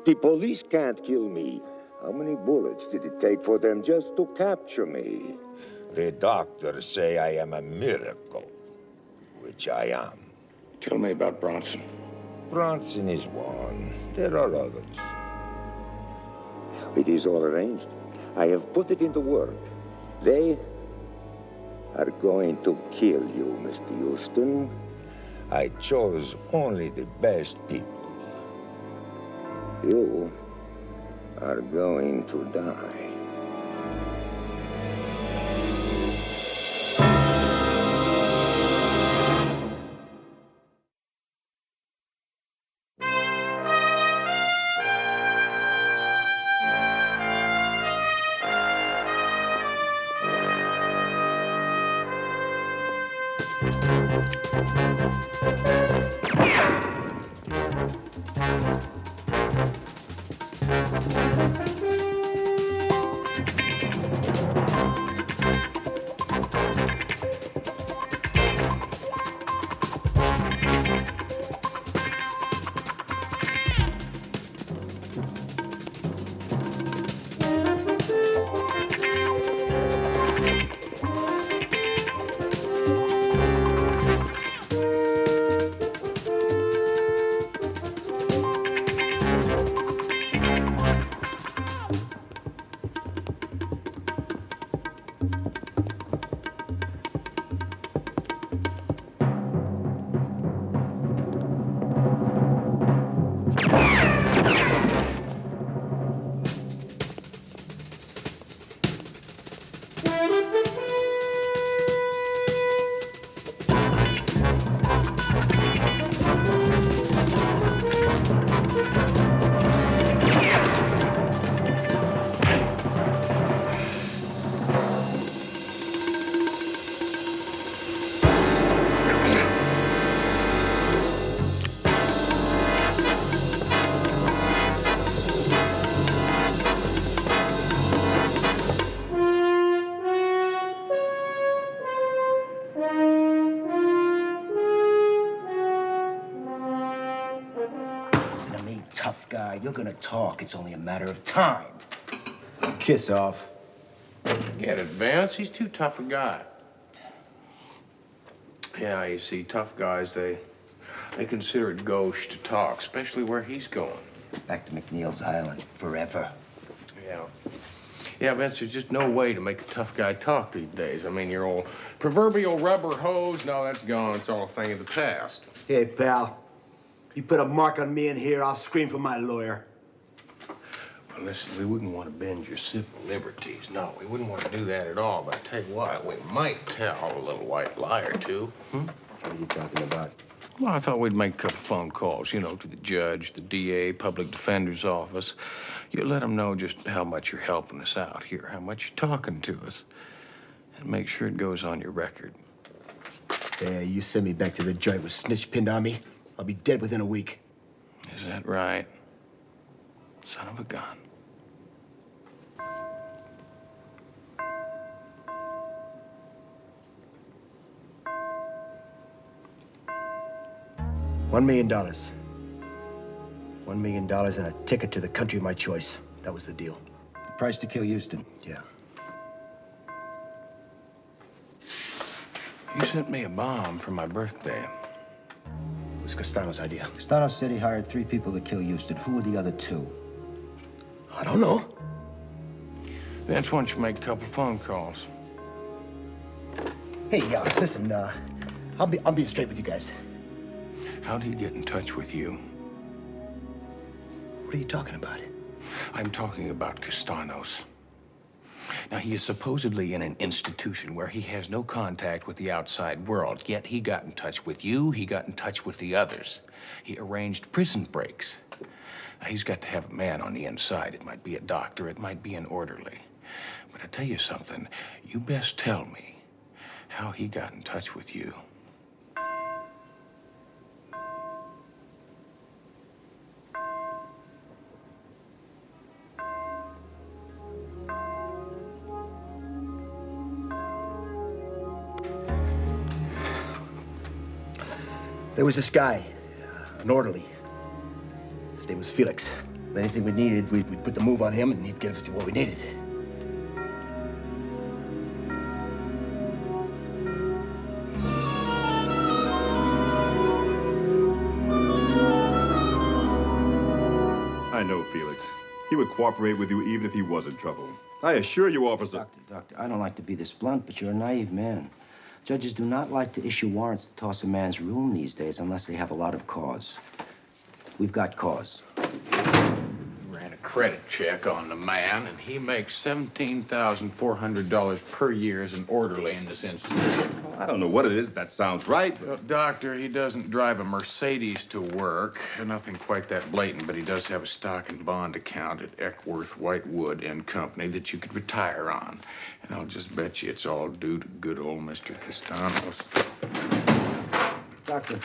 The police can't kill me. How many bullets did it take for them just to capture me? The doctors say I am a miracle, which I am. Tell me about Bronson. Bronson is one. There are others. It is all arranged. I have put it into work. They are going to kill you, Mr. Houston. I chose only the best people. You are going to die. You're gonna talk. It's only a matter of time. Kiss off. Get it, Vance. He's too tough a guy. Yeah, you see, tough guys, they consider it gauche to talk, especially where he's going. Back to McNeil's Island, forever. Yeah. Yeah, Vince, there's just no way to make a tough guy talk these days. I mean, your old proverbial rubber hose, no, that's gone. It's all a thing of the past. Hey, pal. You put a mark on me in here, I'll scream for my lawyer. Well, listen, we wouldn't want to bend your civil liberties. No, we wouldn't want to do that at all. But I tell you what, we might tell a little white lie or two. What are you talking about? Well, I thought we'd make a couple phone calls, you know, to the judge, the DA, public defender's office. You let them know just how much you're helping us out here, how much you're talking to us, and make sure it goes on your record. Yeah, you send me back to the joint with snitch pinned on me, I'll be dead within a week. Is that right? Son of a gun. $1 million. $1 million and a ticket to the country of my choice. That was the deal. The price to kill Houston. Yeah. You sent me a bomb for my birthday. It was Castano's idea. Castano said he hired 3 people to kill Houston. Who were the other 2? I don't know. Vince, why don't you make a couple phone calls? Hey, listen, I'll be straight with you guys. How'd he get in touch with you? What are you talking about? I'm talking about Castanos. Now, he is supposedly in an institution where he has no contact with the outside world, yet he got in touch with you, he got in touch with the others. He arranged prison breaks. Now, he's got to have a man on the inside. It might be a doctor, it might be an orderly. But I tell you something, you best tell me how he got in touch with you. There was this guy, an orderly. His name was Felix. If anything we needed, we'd put the move on him, and he'd get us what we needed. I know Felix. He would cooperate with you even if he was in trouble. I assure you, officer. Doctor, I don't like to be this blunt, but you're a naive man. Judges do not like to issue warrants to toss a man's room these days unless they have a lot of cause. We've got cause. Ran a credit check on the man, and he makes $17,400 per year as an orderly in this institution. Well, I don't know what it is. That sounds right. Well, Doctor, he doesn't drive a Mercedes to work. Nothing quite that blatant, but he does have a stock and bond account at Eckworth Whitewood and Company that you could retire on. And I'll just bet you it's all due to good old Mr. Castanos. Doctor,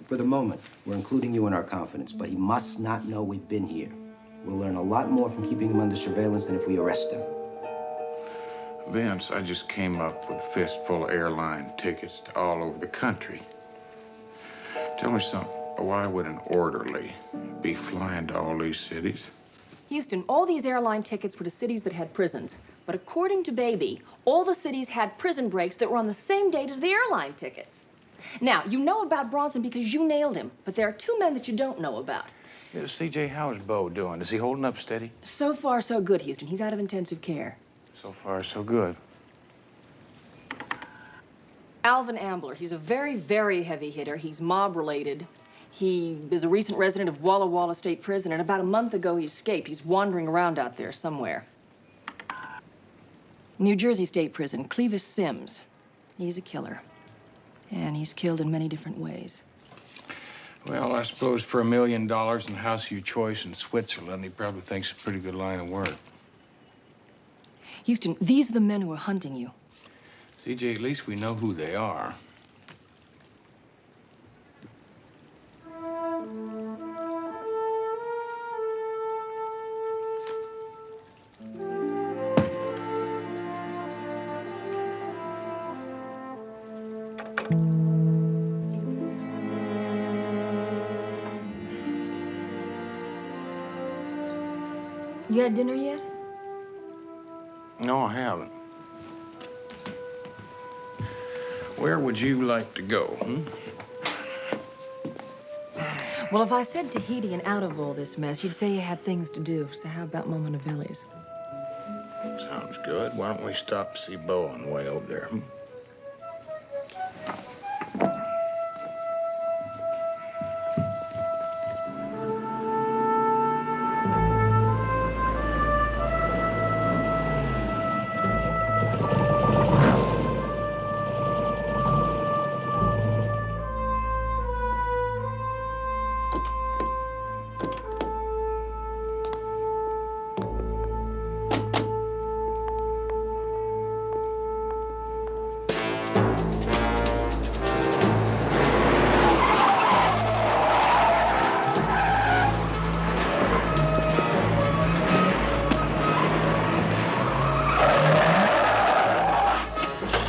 for the moment, we're including you in our confidence, but he must not know we've been here. We'll learn a lot more from keeping him under surveillance than if we arrest him. Vince, I just came up with a fistful of airline tickets to all over the country. Tell me something. Why would an orderly be flying to all these cities? Houston, all these airline tickets were to cities that had prisons. But according to Baby, all the cities had prison breaks that were on the same date as the airline tickets. Now, you know about Bronson because you nailed him, but there are two men that you don't know about. Yeah, CJ, how's Bo doing? Is he holding up steady? So far, so good, Houston. He's out of intensive care. So far, so good. Alvin Ambler, he's a very, very heavy hitter. He's mob-related. He is a recent resident of Walla Walla State Prison, and about a month ago he escaped. He's wandering around out there somewhere. New Jersey State Prison, Clevis Sims. He's a killer. And he's killed in many different ways. Well, I suppose for $1 million and a house of your choice in Switzerland, he probably thinks it's a pretty good line of work. Houston, these are the men who are hunting you. CJ, at least we know who they are. You had dinner yet? No, I haven't. Where would you like to go, Well, if I said Tahiti and out of all this mess, you'd say you had things to do. So how about Moma Novelli's? Sounds good. Why don't we stop to see Bo on the way over there?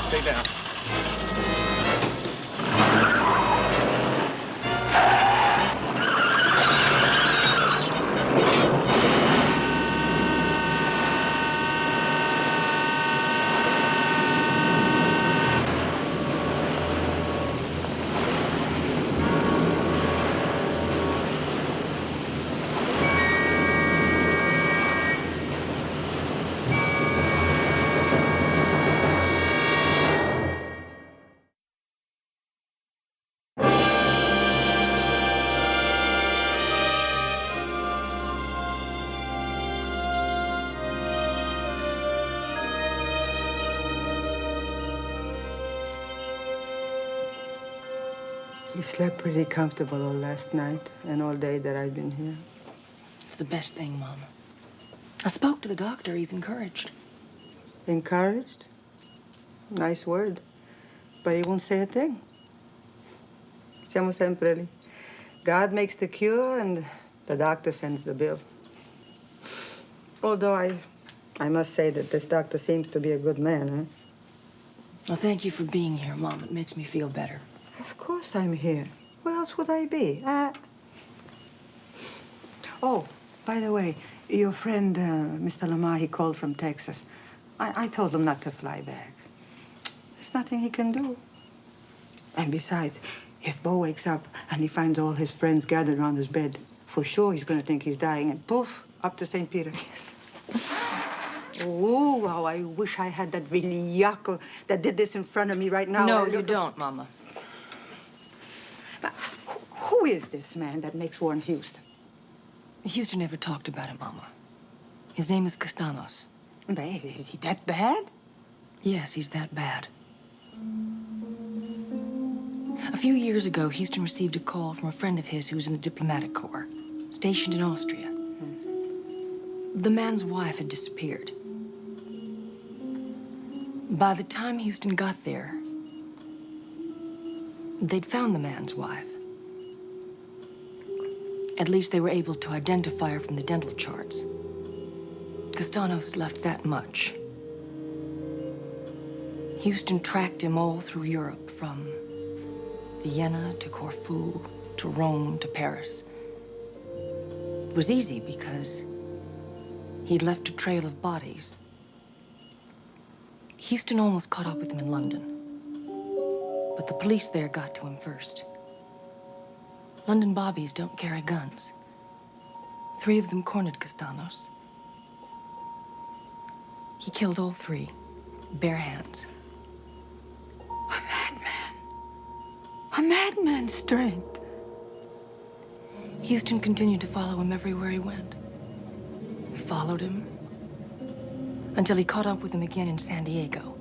Stay down. He slept pretty comfortable all last night and all day that I've been here. It's the best thing, Mama. I spoke to the doctor. He's encouraged. Encouraged? Nice word. But he won't say a thing. Siamo sempre lì. God makes the cure and the doctor sends the bill. Although I must say that this doctor seems to be a good man, huh? Well, thank you for being here, Mom. It makes me feel better. Of course I'm here. Where else would I be? Oh, by the way, your friend, Mr. Lamar, he called from Texas. I told him not to fly back. There's nothing he can do. And besides, if Bo wakes up and he finds all his friends gathered around his bed, for sure he's going to think he's dying, and poof, up to St. Peter. Oh, how I wish I had that viliaco that did this in front of me right now. No, you don't, Mama. Who is this man that makes war on Houston? Houston never talked about him, Mama. His name is Castanos. But is he that bad? Yes, he's that bad. A few years ago, Houston received a call from a friend of his who was in the diplomatic corps, stationed in Austria. The man's wife had disappeared. By the time Houston got there, they'd found the man's wife. At least they were able to identify her from the dental charts. Castanos left that much. Houston tracked him all through Europe, from Vienna to Corfu, to Rome, to Paris. It was easy because he'd left a trail of bodies. Houston almost caught up with him in London, but the police there got to him first. London bobbies don't carry guns. 3 of them cornered Castanos. He killed all 3, bare hands. A madman. A madman's strength. Houston continued to follow him everywhere he went. He followed him until he caught up with him again in San Diego,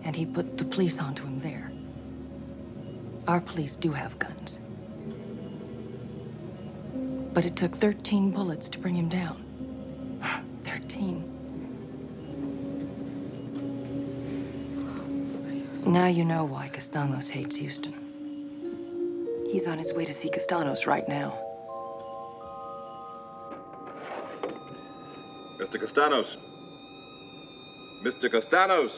and he put the police onto him there. Our police do have guns. But it took 13 bullets to bring him down. 13. Now you know why Castanos hates Houston. He's on his way to see Castanos right now. Mr. Castanos. Mr. Castanos.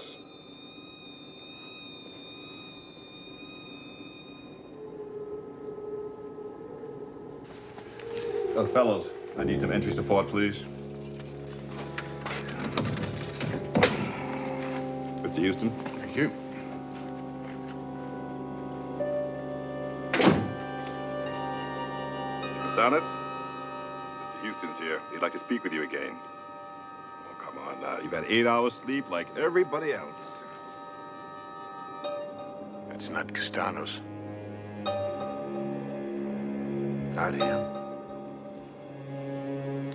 Fellows, I need some entry support, please. Mr. Houston. Thank you. Castanos? Mr. Houston's here. He'd like to speak with you again. Oh, come on now. You've had 8 hours sleep like everybody else. That's not Castanos. Not him.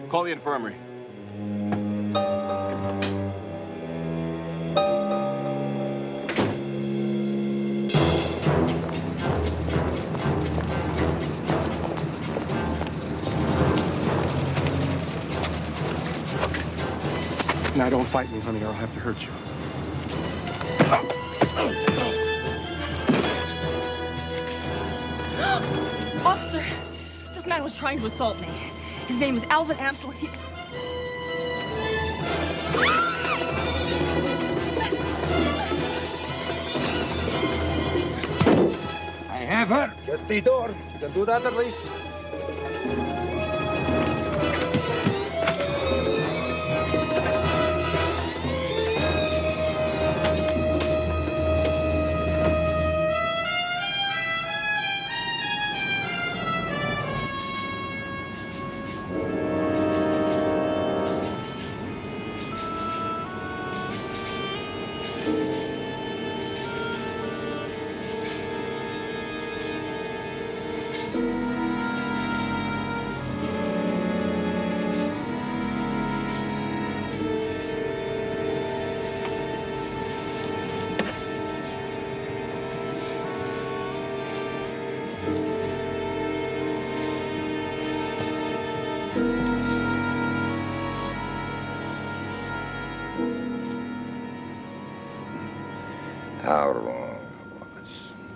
Call the infirmary. Now, don't fight me, honey, or I'll have to hurt you. Officer, this man was trying to assault me. His name is Alvin Amstel. I have her. Get the door. You can do that at least. how wrong I was.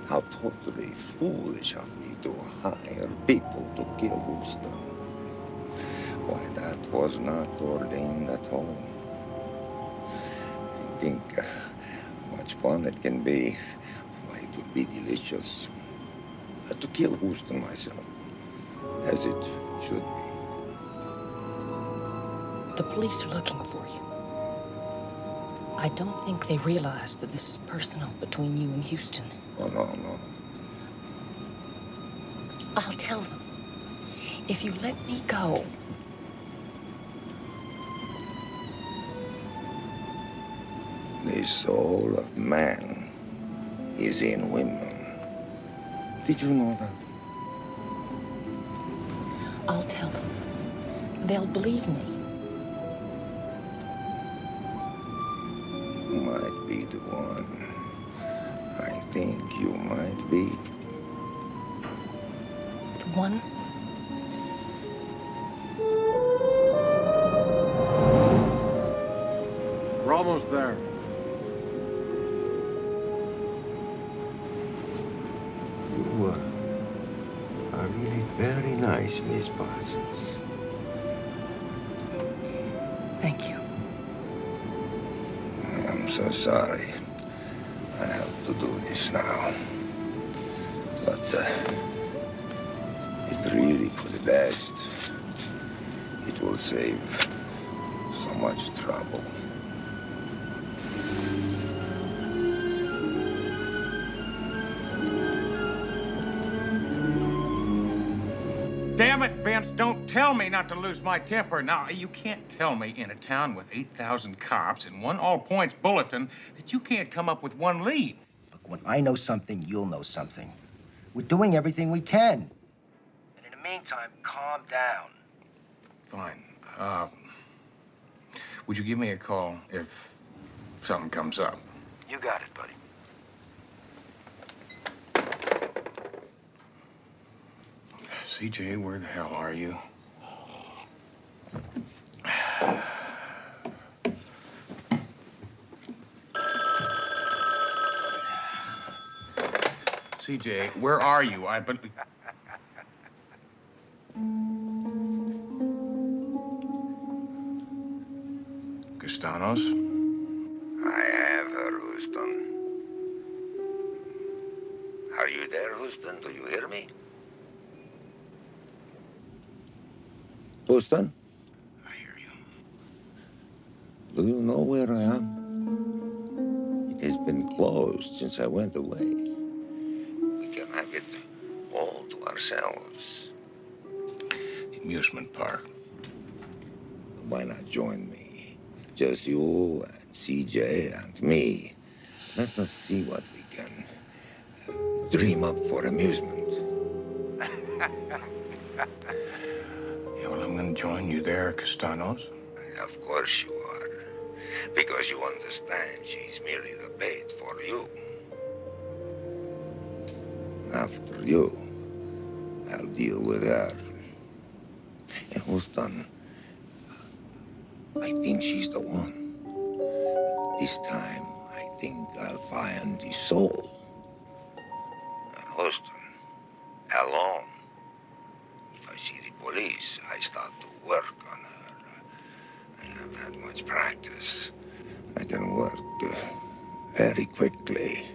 How totally foolish of me to hire people to kill Houston. Why, that was not ordained at all. I think how much fun it can be. Why, it would be delicious to kill Houston myself, as it should be. The police are looking for you. I don't think they realize that this is personal between you and Houston. Oh, no. I'll tell them. If you let me go, The soul of man is in women. Did you know that? I'll tell them. They'll believe me. You might be the one. I think you might be. The one? We're almost there. You are really very nice, Miss Parsons. Thank you. I'm so sorry. I have to do this now. But it's really for the best. It will save so much trouble. Damn it, Vince, don't tell me not to lose my temper. Now, you can't tell me in a town with 8,000 cops and one all-points bulletin that you can't come up with one lead. Look, when I know something, you'll know something. We're doing everything we can. And in the meantime, calm down. Fine. Would you give me a call if something comes up? You got it, buddy. CJ, where the hell are you? CJ, where are you? Castanos? I have her, Houston. Are you there, Houston? Do you hear me? Houston? I hear you. Do you know where I am? It has been closed since I went away. We can have it all to ourselves. Amusement park. Why not join me? Just you and CJ and me. Let us see what we can dream up for amusement. Yeah, well, I'm going to join you there, Castanos. Of course you are. Because you understand she's merely the bait for you. After you, I'll deal with her. And Houston, I think she's the one. This time, I think I'll find the soul. And Houston, alone. If I see the police, I start to work on her. I have had much practice. I can work very quickly.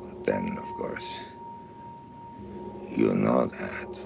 But then, of course, you know that.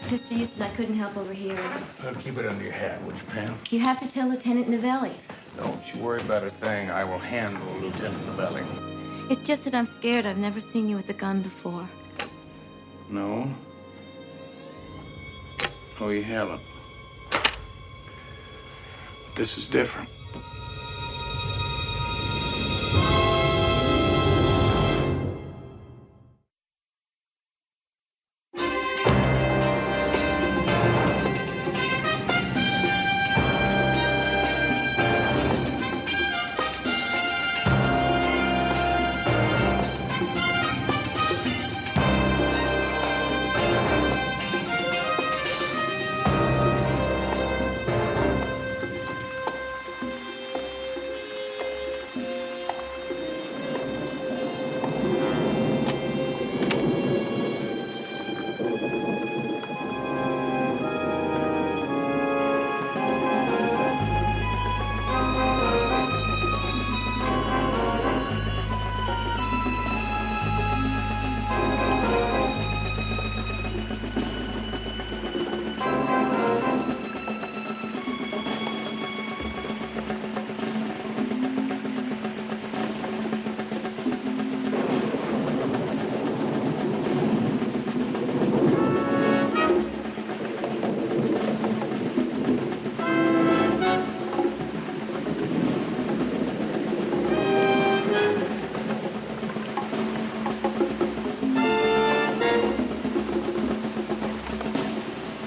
Mr. Houston, I couldn't help over here. Keep it under your hat, would you, Pam? You have to tell Lieutenant Novelli. Don't you worry about a thing. I will handle Lieutenant Novelli. It's just that I'm scared. I've never seen you with a gun before. No. No, you haven't. This is different.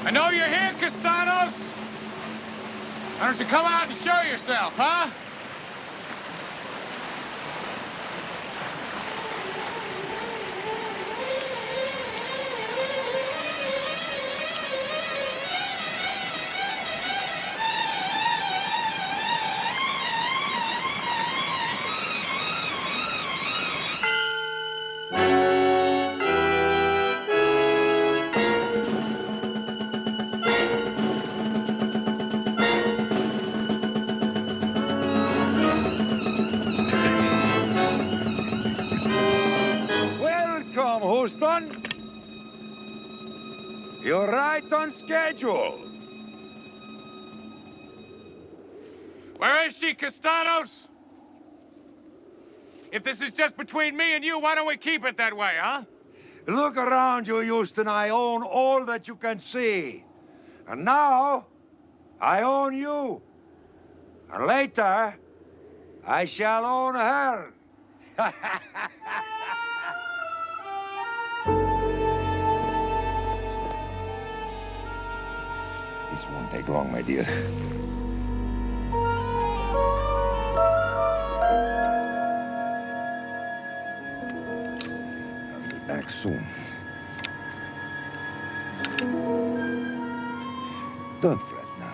I know you're here, Castanos. Why don't you come out and show yourself, huh? Welcome, Houston. You're right on schedule. Where is she, Castanos? If this is just between me and you, why don't we keep it that way, huh? Look around you, Houston. I own all that you can see. And now, I own you. And later, I shall own her. This won't take long, my dear. I'll be back soon. Don't fret now.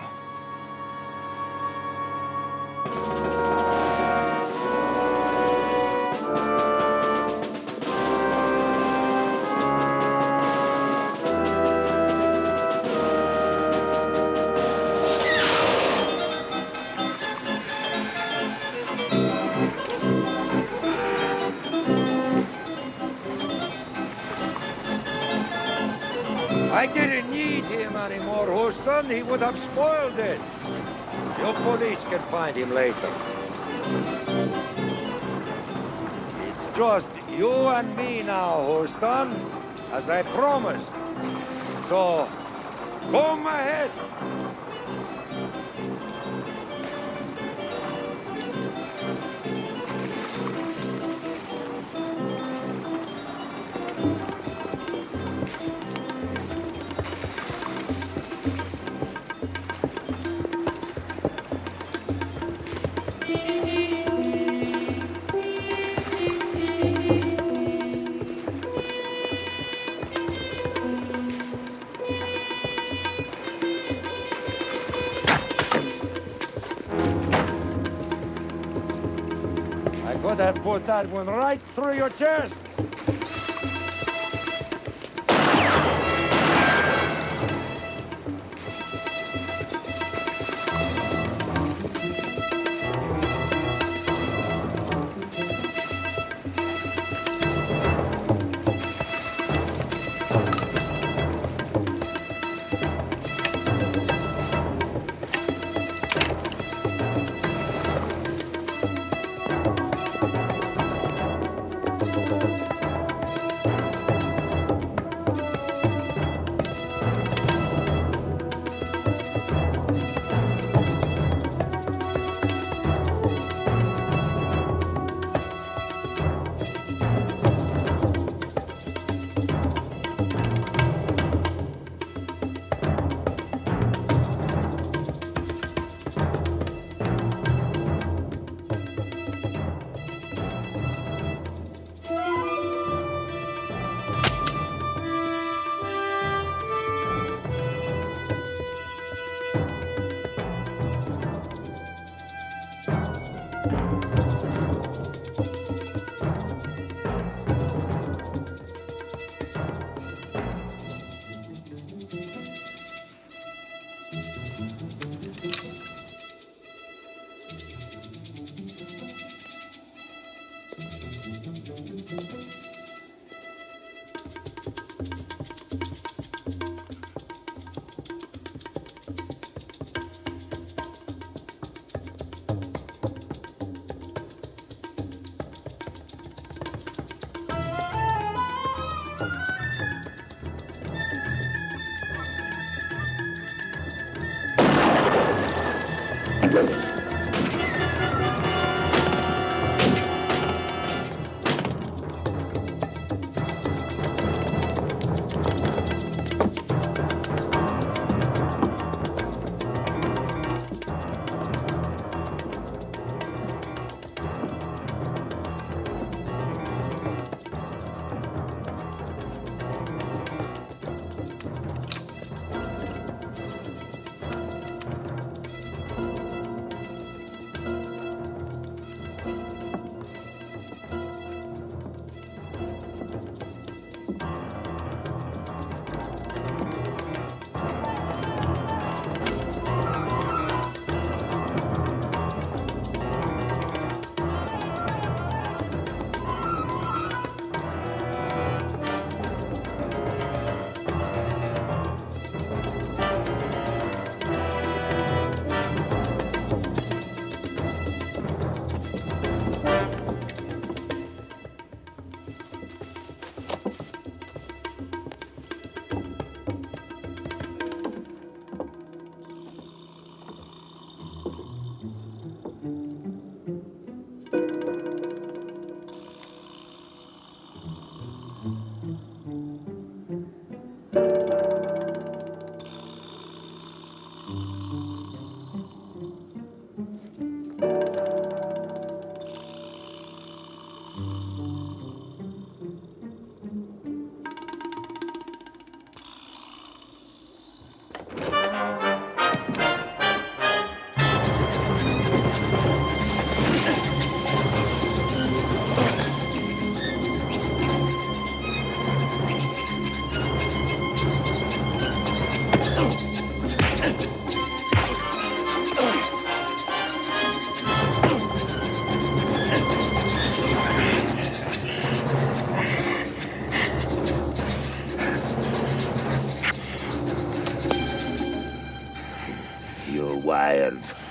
I didn't need him anymore, Houston. He would have spoiled it. Your police can find him later. It's just you and me now, Houston, as I promised. So, come ahead. I could have put that one right through your chest.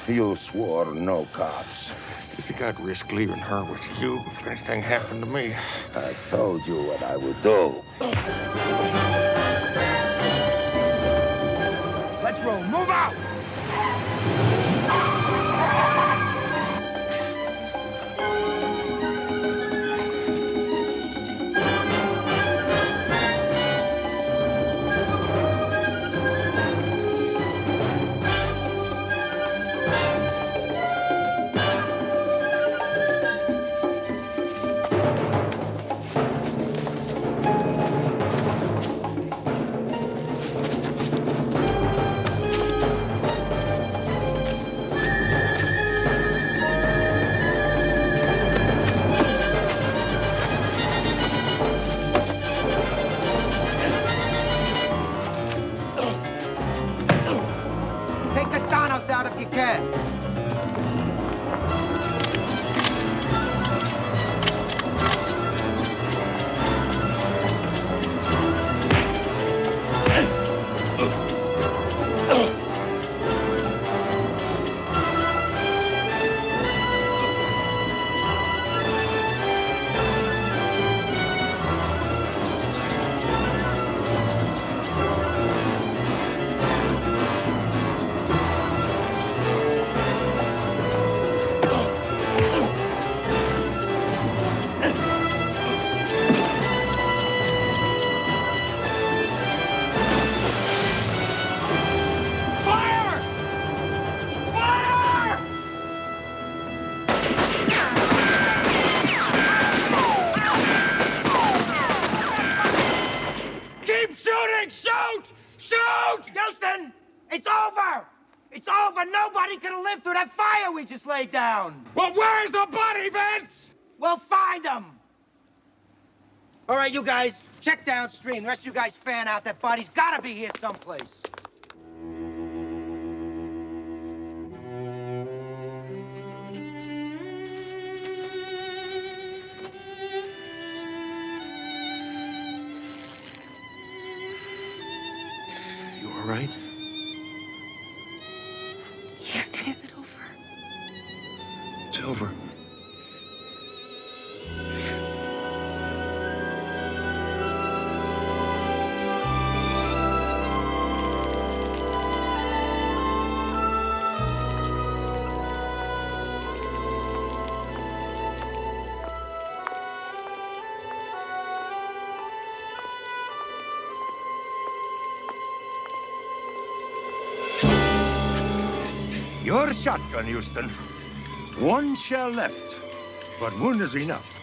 You swore no cops. You think I'd risk leaving her with you if anything happened to me? I told you what I would do. Let's roll. Move out! Houston! It's over! It's over! Nobody could have lived through that fire we just laid down! Well, where's the body, Vince? We'll find him! All right, you guys, check downstream. The rest of you guys fan out. That body's gotta be here someplace. You all right? Houston, is it over? It's over. Your shotgun, Houston. One shell left, but one is enough.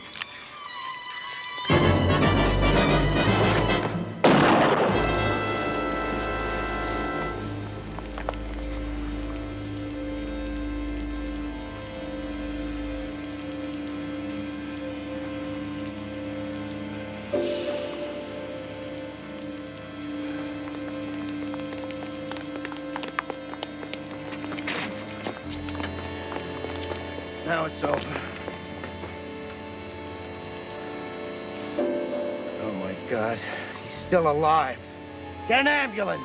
Now it's over. Oh, my God. He's still alive. Get an ambulance.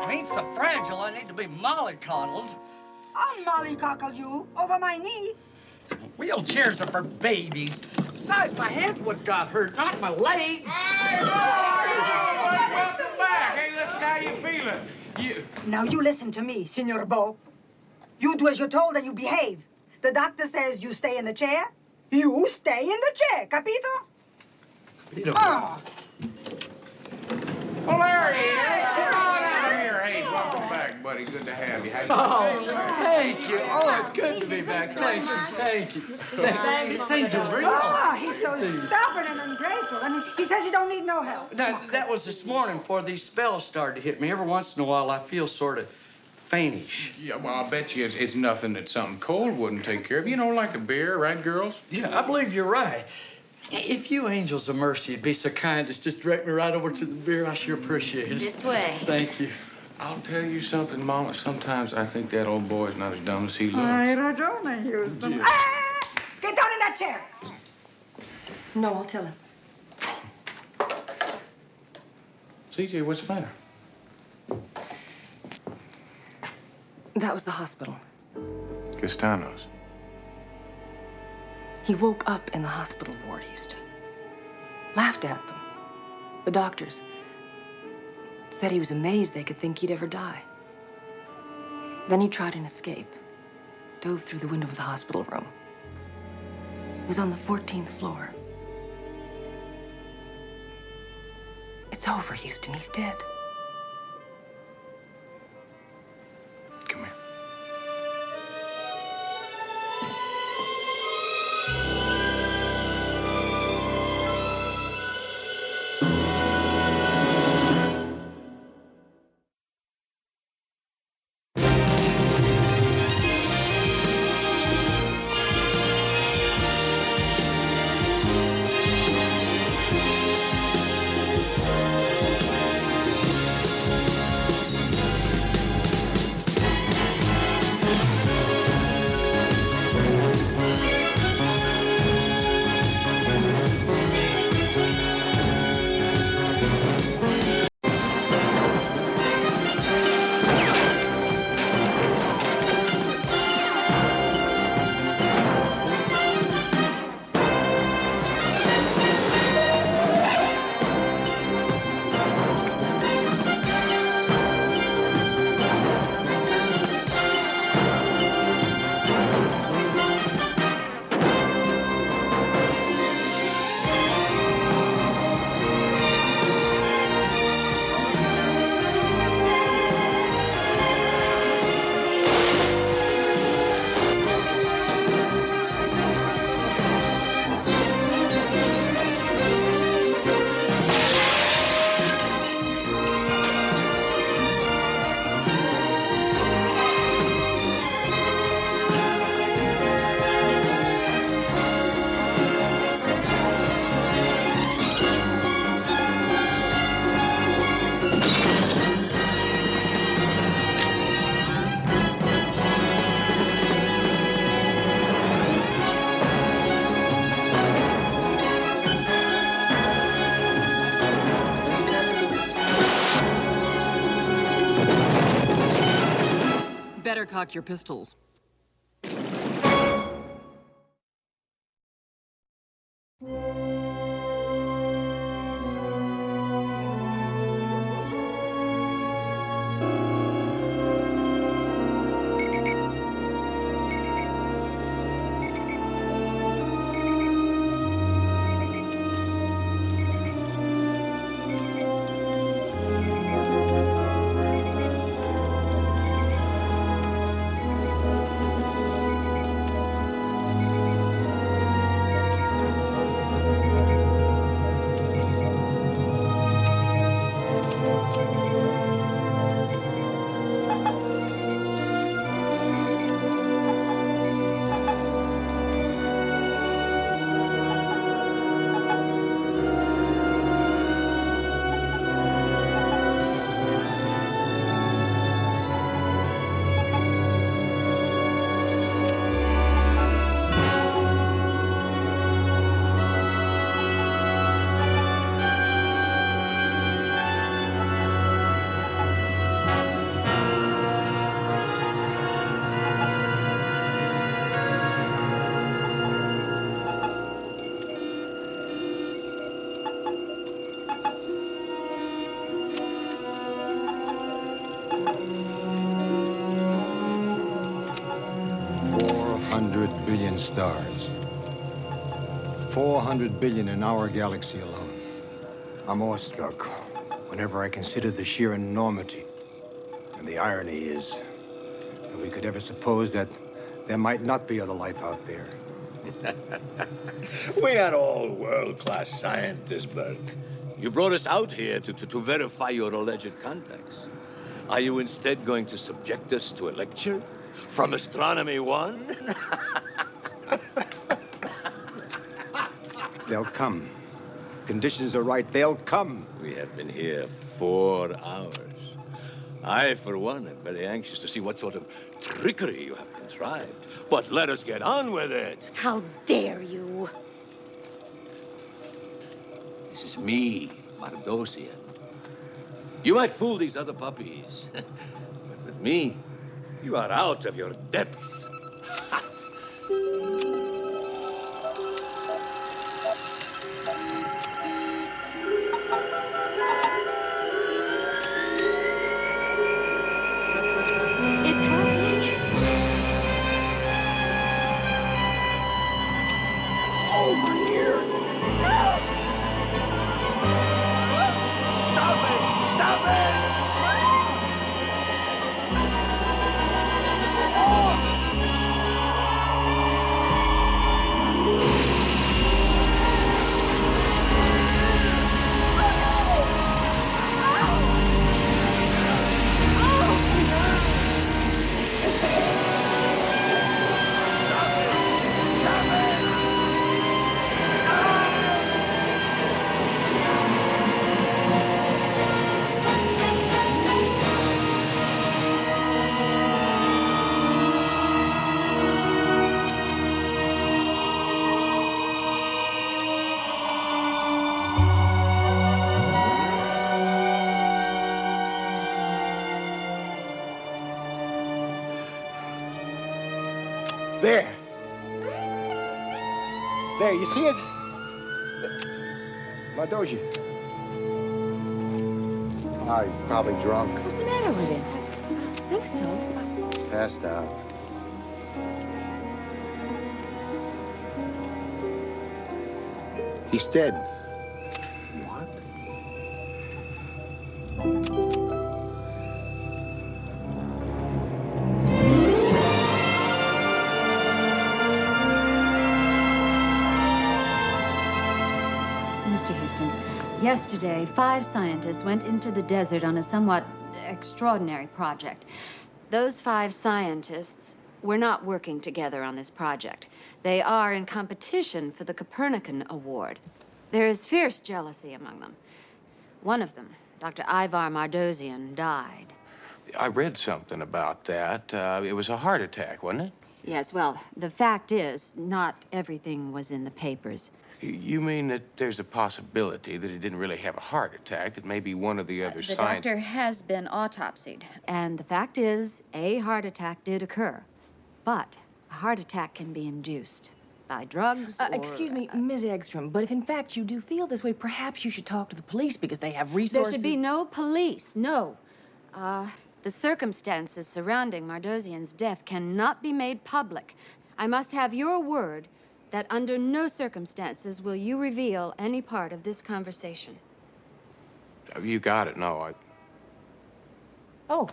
I ain't so fragile, I need to be mollycoddled. I'll mollycoddle you over my knee. Wheelchairs are for babies. Besides, my head's what's got hurt, not my legs. Welcome back. Hey, listen, how you feeling? Now you listen to me, Senor Bo. You do as you're told and you behave. The doctor says you stay in the chair. You stay in the chair, capito? Capito. Ah. Well, there he is. Come on out here. Hey, welcome back, buddy. Good to have you. How you doing? Thank you. Oh, it's good to be back. Thank you. Thank you. These things are real. Oh, he's so stubborn and ungrateful. I mean, he says he don't need no help. Now, that was this morning before these spells started to hit me. Every once in a while, I feel sort of faintish. Yeah, well, I'll bet you it's nothing that something cold wouldn't take care of. You know, like a beer, right, girls? Yeah, I believe you're right. If you angels of mercy would be so kind as just direct me right over to the beer, I sure appreciate it. This way. Thank you. I'll tell you something, Mama. Sometimes I think that old boy's not as dumb as he looks. I don't know, Houston. Yeah. Ah! Get down in that chair. No, I'll tell him. CJ, what's the matter? That was the hospital. Castanos. He woke up in the hospital ward, Houston. Laughed at them. The doctors. Said he was amazed they could think he'd ever die. Then he tried an escape. Dove through the window of the hospital room. He was on the 14th floor. It's over, Houston. He's dead. Come here. Better cock your pistols. 400 billion stars. 400 billion in our galaxy alone. I'm awestruck whenever I consider the sheer enormity. And the irony is that we could ever suppose that there might not be other life out there. We are all world-class scientists, Burke. You brought us out here to verify your alleged contacts. Are you instead going to subject us to a lecture from Astronomy 1? They'll come. Conditions are right, they'll come. We have been here 4 hours. I, for one, am very anxious to see what sort of trickery you have contrived. But let us get on with it. How dare you? This is me, Mardosian. You might fool these other puppies, but with me, you are out of your depth. There. There, you see it? Mardosia. Ah, he's probably drunk. What's the matter with him? I think so. Passed out. He's dead. What? Mr. Houston, yesterday, 5 scientists went into the desert on a somewhat extraordinary project. Those 5 scientists were not working together on this project. They are in competition for the Copernican Award. There is fierce jealousy among them. One of them, Dr. Ivar Mardosian, died. I read something about that. It was a heart attack, wasn't it? Yes, well, the fact is, not everything was in the papers. You mean that there's a possibility that he didn't really have a heart attack, that maybe one of the other The scientists... doctor has been autopsied, and the fact is, a heart attack did occur. But a heart attack can be induced by drugs or... Excuse me, Ms. Eggstrom, but if in fact you do feel this way, perhaps you should talk to the police because they have resources... There should be no police, no. The circumstances surrounding Mardosian's death cannot be made public. I must have your word that under no circumstances will you reveal any part of this conversation. You got it. No, I... Oh.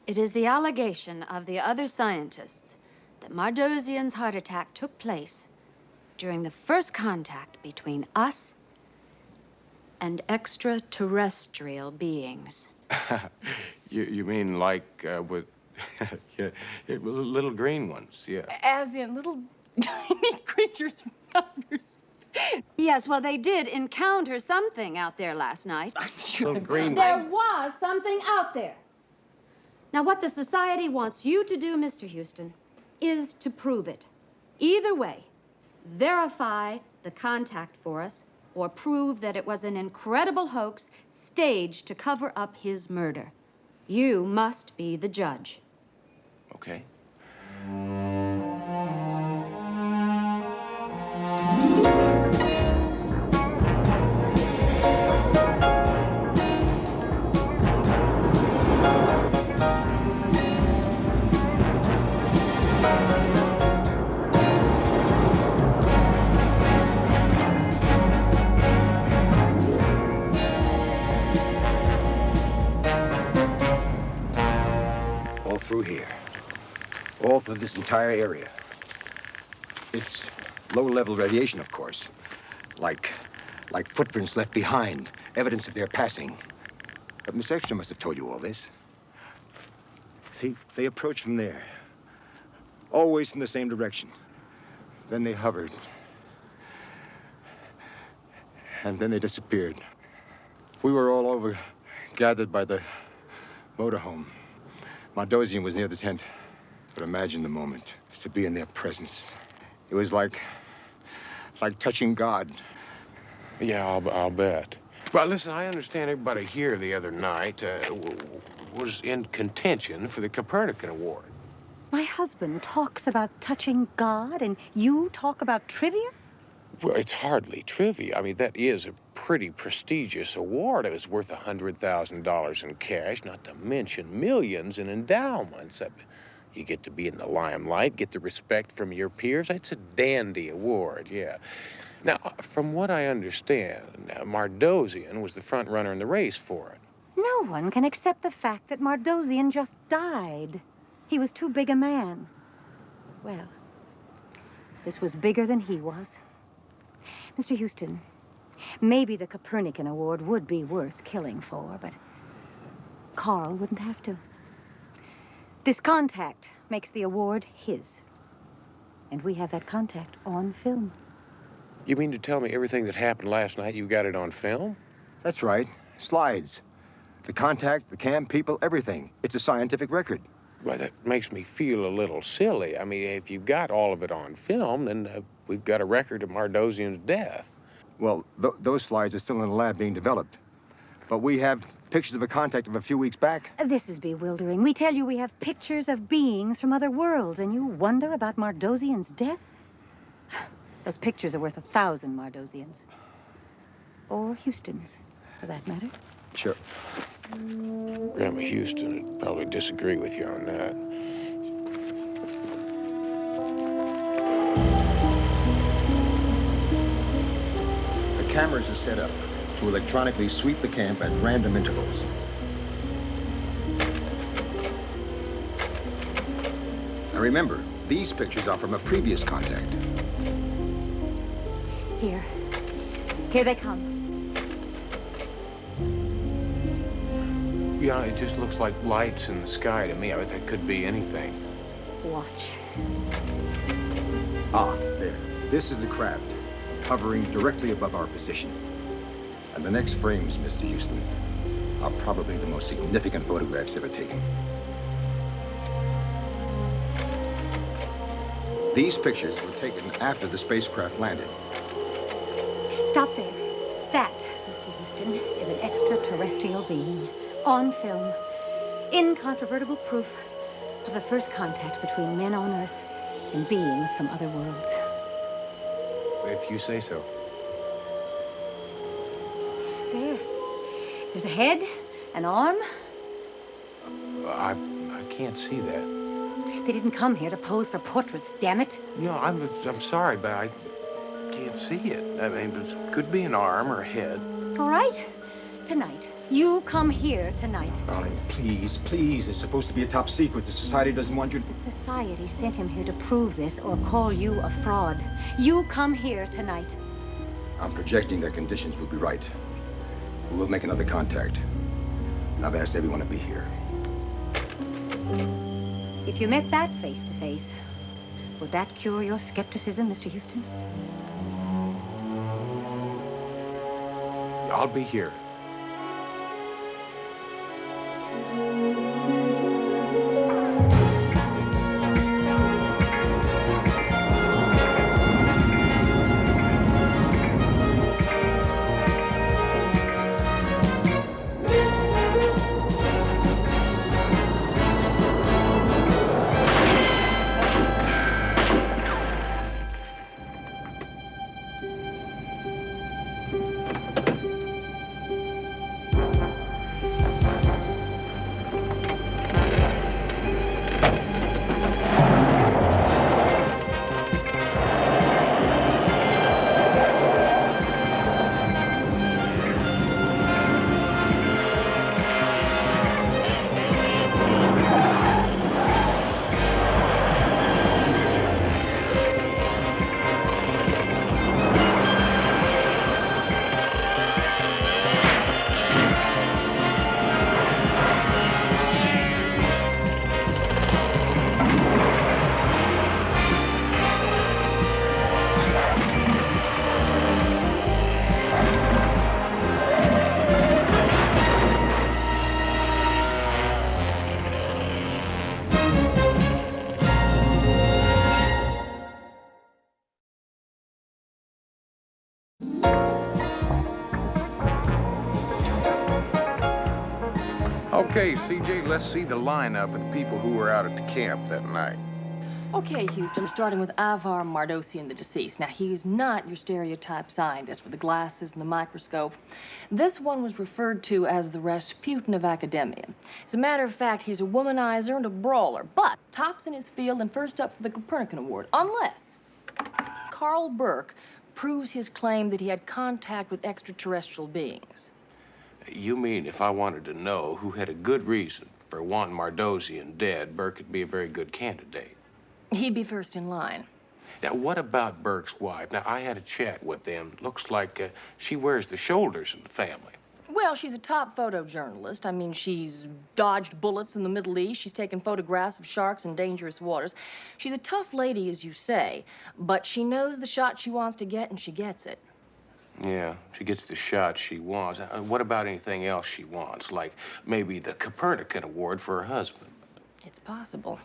It is the allegation of the other scientists that Mardosian's heart attack took place during the first contact between us and extraterrestrial beings. you mean like with... yeah, little green ones, yeah. As in little tiny creatures from outer space. Yes, well, they did encounter something out there last night. I'm sure. Little green There ones. was something out there. Now, what the society wants you to do, Mr. Houston, is to prove it. Either way, verify the contact for us or prove that it was an incredible hoax staged to cover up his murder. You must be the judge. Okay. All through here. All through this entire area. It's low-level radiation, of course. Like footprints left behind, evidence of their passing. But Miss Ekstrom must have told you all this. See, they approached from there. Always from the same direction. Then they hovered. And then they disappeared. We were all over, gathered by the motorhome. Mardosian was near the tent. But imagine the moment, to be in their presence. It was like touching God. Yeah, I'll bet. Well, listen, I understand everybody here the other night was in contention for the Copernican Award. My husband talks about touching God, and you talk about trivia? Well, it's hardly trivia. I mean, that is a pretty prestigious award. It was worth $100,000 in cash, not to mention millions in endowments. You get to be in the limelight, get the respect from your peers. It's a dandy award, yeah. Now, from what I understand, Mardosian was the front runner in the race for it. No one can accept the fact that Mardosian just died. He was too big a man. Well, this was bigger than he was. Mr. Houston, maybe the Copernican Award would be worth killing for, but Carl wouldn't have to. This contact makes the award his. And we have that contact on film. You mean to tell me everything that happened last night, you got it on film? That's right. Slides. The contact, the cam people, everything. It's a scientific record. Well, that makes me feel a little silly. I mean, if you've got all of it on film, then we've got a record of Mardosian's death. Well, those slides are still in the lab being developed. But we have pictures of a contact of a few weeks back. This is bewildering. We tell you we have pictures of beings from other worlds, and you wonder about Mardosian's death? Those pictures are worth 1,000 Mardosians. Or Houstons, for that matter. Sure. Grandma Houston would probably disagree with you on that. The cameras are set up to electronically sweep the camp at random intervals. Now remember, these pictures are from a previous contact. Here. Here they come. Yeah, it just looks like lights in the sky to me. I mean, that could be anything. Watch. Ah, there. This is a craft hovering directly above our position. And the next frames, Mr. Houston, are probably the most significant photographs ever taken. These pictures were taken after the spacecraft landed. Stop there. That, Mr. Houston, is an extraterrestrial being. On film. Incontrovertible proof of the first contact between men on Earth and beings from other worlds. If you say so. There. There's a head, an arm. I can't see that. They didn't come here to pose for portraits, damn it. No, I'm sorry, but I can't see it. I mean, it could be an arm or a head. All right. Tonight. You come here tonight. Darling, please, please. It's supposed to be a top secret. The society doesn't want you to... The society sent him here to prove this or call you a fraud. You come here tonight. I'm projecting that conditions will be right. We will make another contact. And I've asked everyone to be here. If you met that face to face, would that cure your skepticism, Mr. Houston? I'll be here. CJ, let's see the lineup of the people who were out at the camp that night. Okay, Houston, starting with Ivar Mardosian, the deceased. Now, he is not your stereotype scientist with the glasses and the microscope. This one was referred to as the Rasputin of academia. As a matter of fact, he's a womanizer and a brawler, but tops in his field and first up for the Copernican Award, unless Carl Burke proves his claim that he had contact with extraterrestrial beings. You mean if I wanted to know who had a good reason for wanting Mardosian dead, Burke would be a very good candidate? He'd be first in line. Now, what about Burke's wife? Now, I had a chat with them. Looks like she wears the shoulders of the family. Well, she's a top photojournalist. I mean, she's dodged bullets in the Middle East. She's taken photographs of sharks in dangerous waters. She's a tough lady, as you say, but she knows the shot she wants to get, and she gets it. Yeah, she gets the shot she wants. What about anything else she wants? Like maybe the Copernican Award for her husband? It's possible.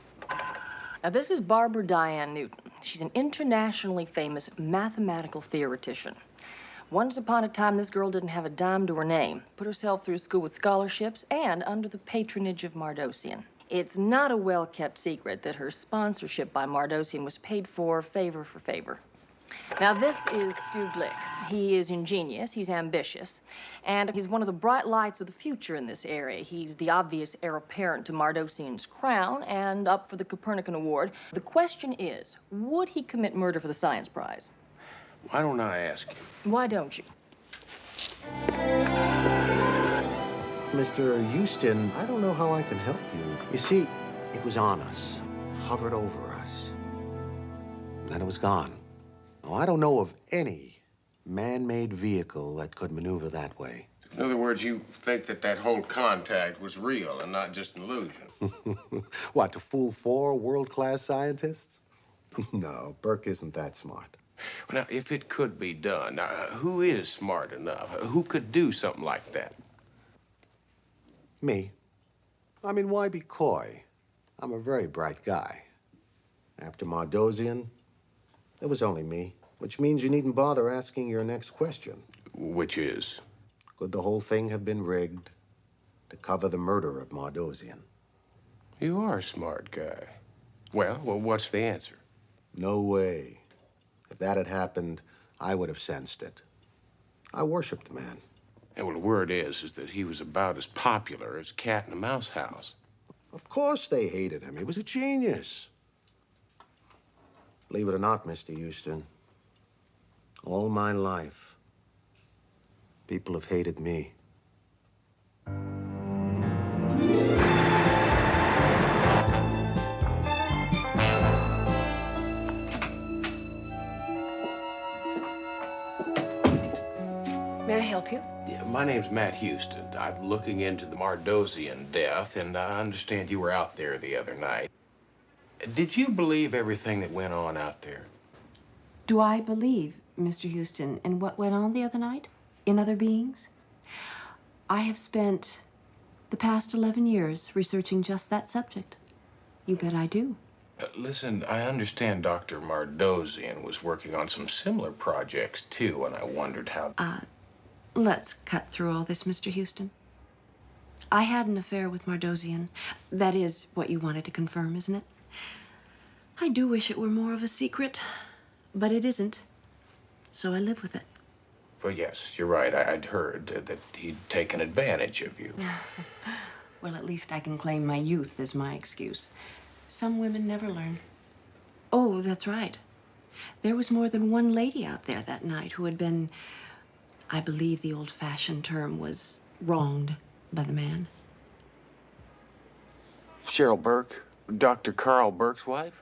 Now, this is Barbara Diane Newton. She's an internationally famous mathematical theoretician. Once upon a time, this girl didn't have a dime to her name, put herself through school with scholarships, and under the patronage of Mardosian. It's not a well-kept secret that her sponsorship by Mardosian was paid for favor. Now, this is Stu Glick. He is ingenious, he's ambitious, and he's one of the bright lights of the future in this area. He's the obvious heir apparent to Mardosian's crown and up for the Copernican Award. The question is, would he commit murder for the science prize? Why don't I ask him? Why don't you? Mr. Houston, I don't know how I can help you. You see, it was on us, hovered over us, and then it was gone. Now, I don't know of any man-made vehicle that could maneuver that way. In other words, you think that that whole contact was real and not just an illusion? What, to fool 4 world-class scientists? No, Burke isn't that smart. Well, now, if it could be done, who is smart enough? Who could do something like that? Me. I mean, why be coy? I'm a very bright guy. After Mardosian, it was only me, which means you needn't bother asking your next question. Which is? Could the whole thing have been rigged to cover the murder of Mardosian? You are a smart guy. Well, what's the answer? No way. If that had happened, I would have sensed it. I worshiped the man. Yeah, well, the word is that he was about as popular as a cat in a mouse house. Of course they hated him. He was a genius. Believe it or not, Mr. Houston, all my life, people have hated me. May I help you? Yeah, my name's Matt Houston. I'm looking into the Mardosian death, and I understand you were out there the other night. Did you believe everything that went on out there? Do I believe, Mr. Houston, in what went on the other night? In other beings? I have spent the past 11 years researching just that subject. You bet I do. Listen, I understand Dr. Mardosian was working on some similar projects, too, and I wondered how... Let's cut through all this, Mr. Houston. I had an affair with Mardosian. That is what you wanted to confirm, isn't it? I do wish it were more of a secret, but it isn't. So I live with it. Well, yes, you're right. I'd heard that he'd taken advantage of you. Well, at least I can claim my youth as my excuse. Some women never learn. Oh, that's right. There was more than one lady out there that night who had been, I believe the old-fashioned term was, wronged by the man. Cheryl Burke, Dr. Carl Burke's wife?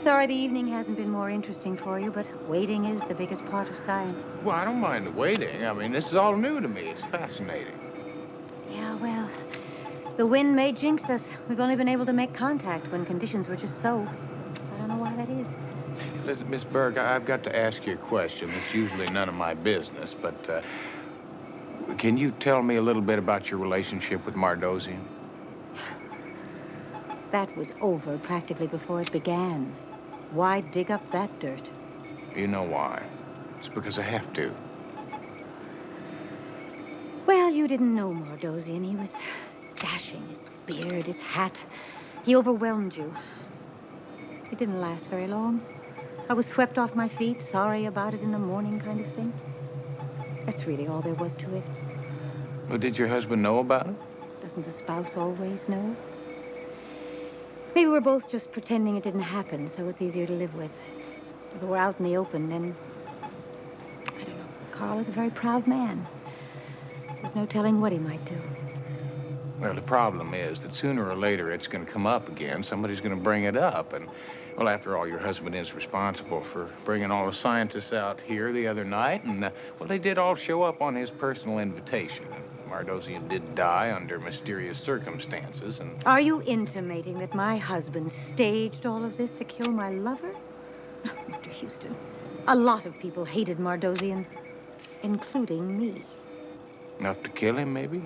sorry the evening hasn't been more interesting for you, but waiting is the biggest part of science. Well, I don't mind the waiting. I mean, this is all new to me. It's fascinating. Yeah, well, the wind may jinx us. We've only been able to make contact when conditions were just so. I don't know why that is. Listen, Miss Berg, I've got to ask you a question. It's usually none of my business, but can you tell me a little bit about your relationship with Mardosian? That was over practically before it began. Why dig up that dirt? You know why. It's because I have to. Well, you didn't know Mardosian. He was dashing, his beard, his hat. He overwhelmed you. It didn't last very long. I was swept off my feet, sorry about it in the morning kind of thing. That's really all there was to it. Well, did your husband know about it? Doesn't the spouse always know? Maybe we're both just pretending it didn't happen, so it's easier to live with. If we're out in the open, then... I don't know. Carl is a very proud man. There's no telling what he might do. Well, the problem is that sooner or later it's going to come up again. Somebody's going to bring it up. And, well, after all, your husband is responsible for bringing all the scientists out here the other night. And, well, they did all show up on his personal invitation. And Mardosian did die under mysterious circumstances. And Are you intimating that my husband staged all of this to kill my lover? Mr. Houston, a lot of people hated Mardosian, including me. enough to kill him, maybe?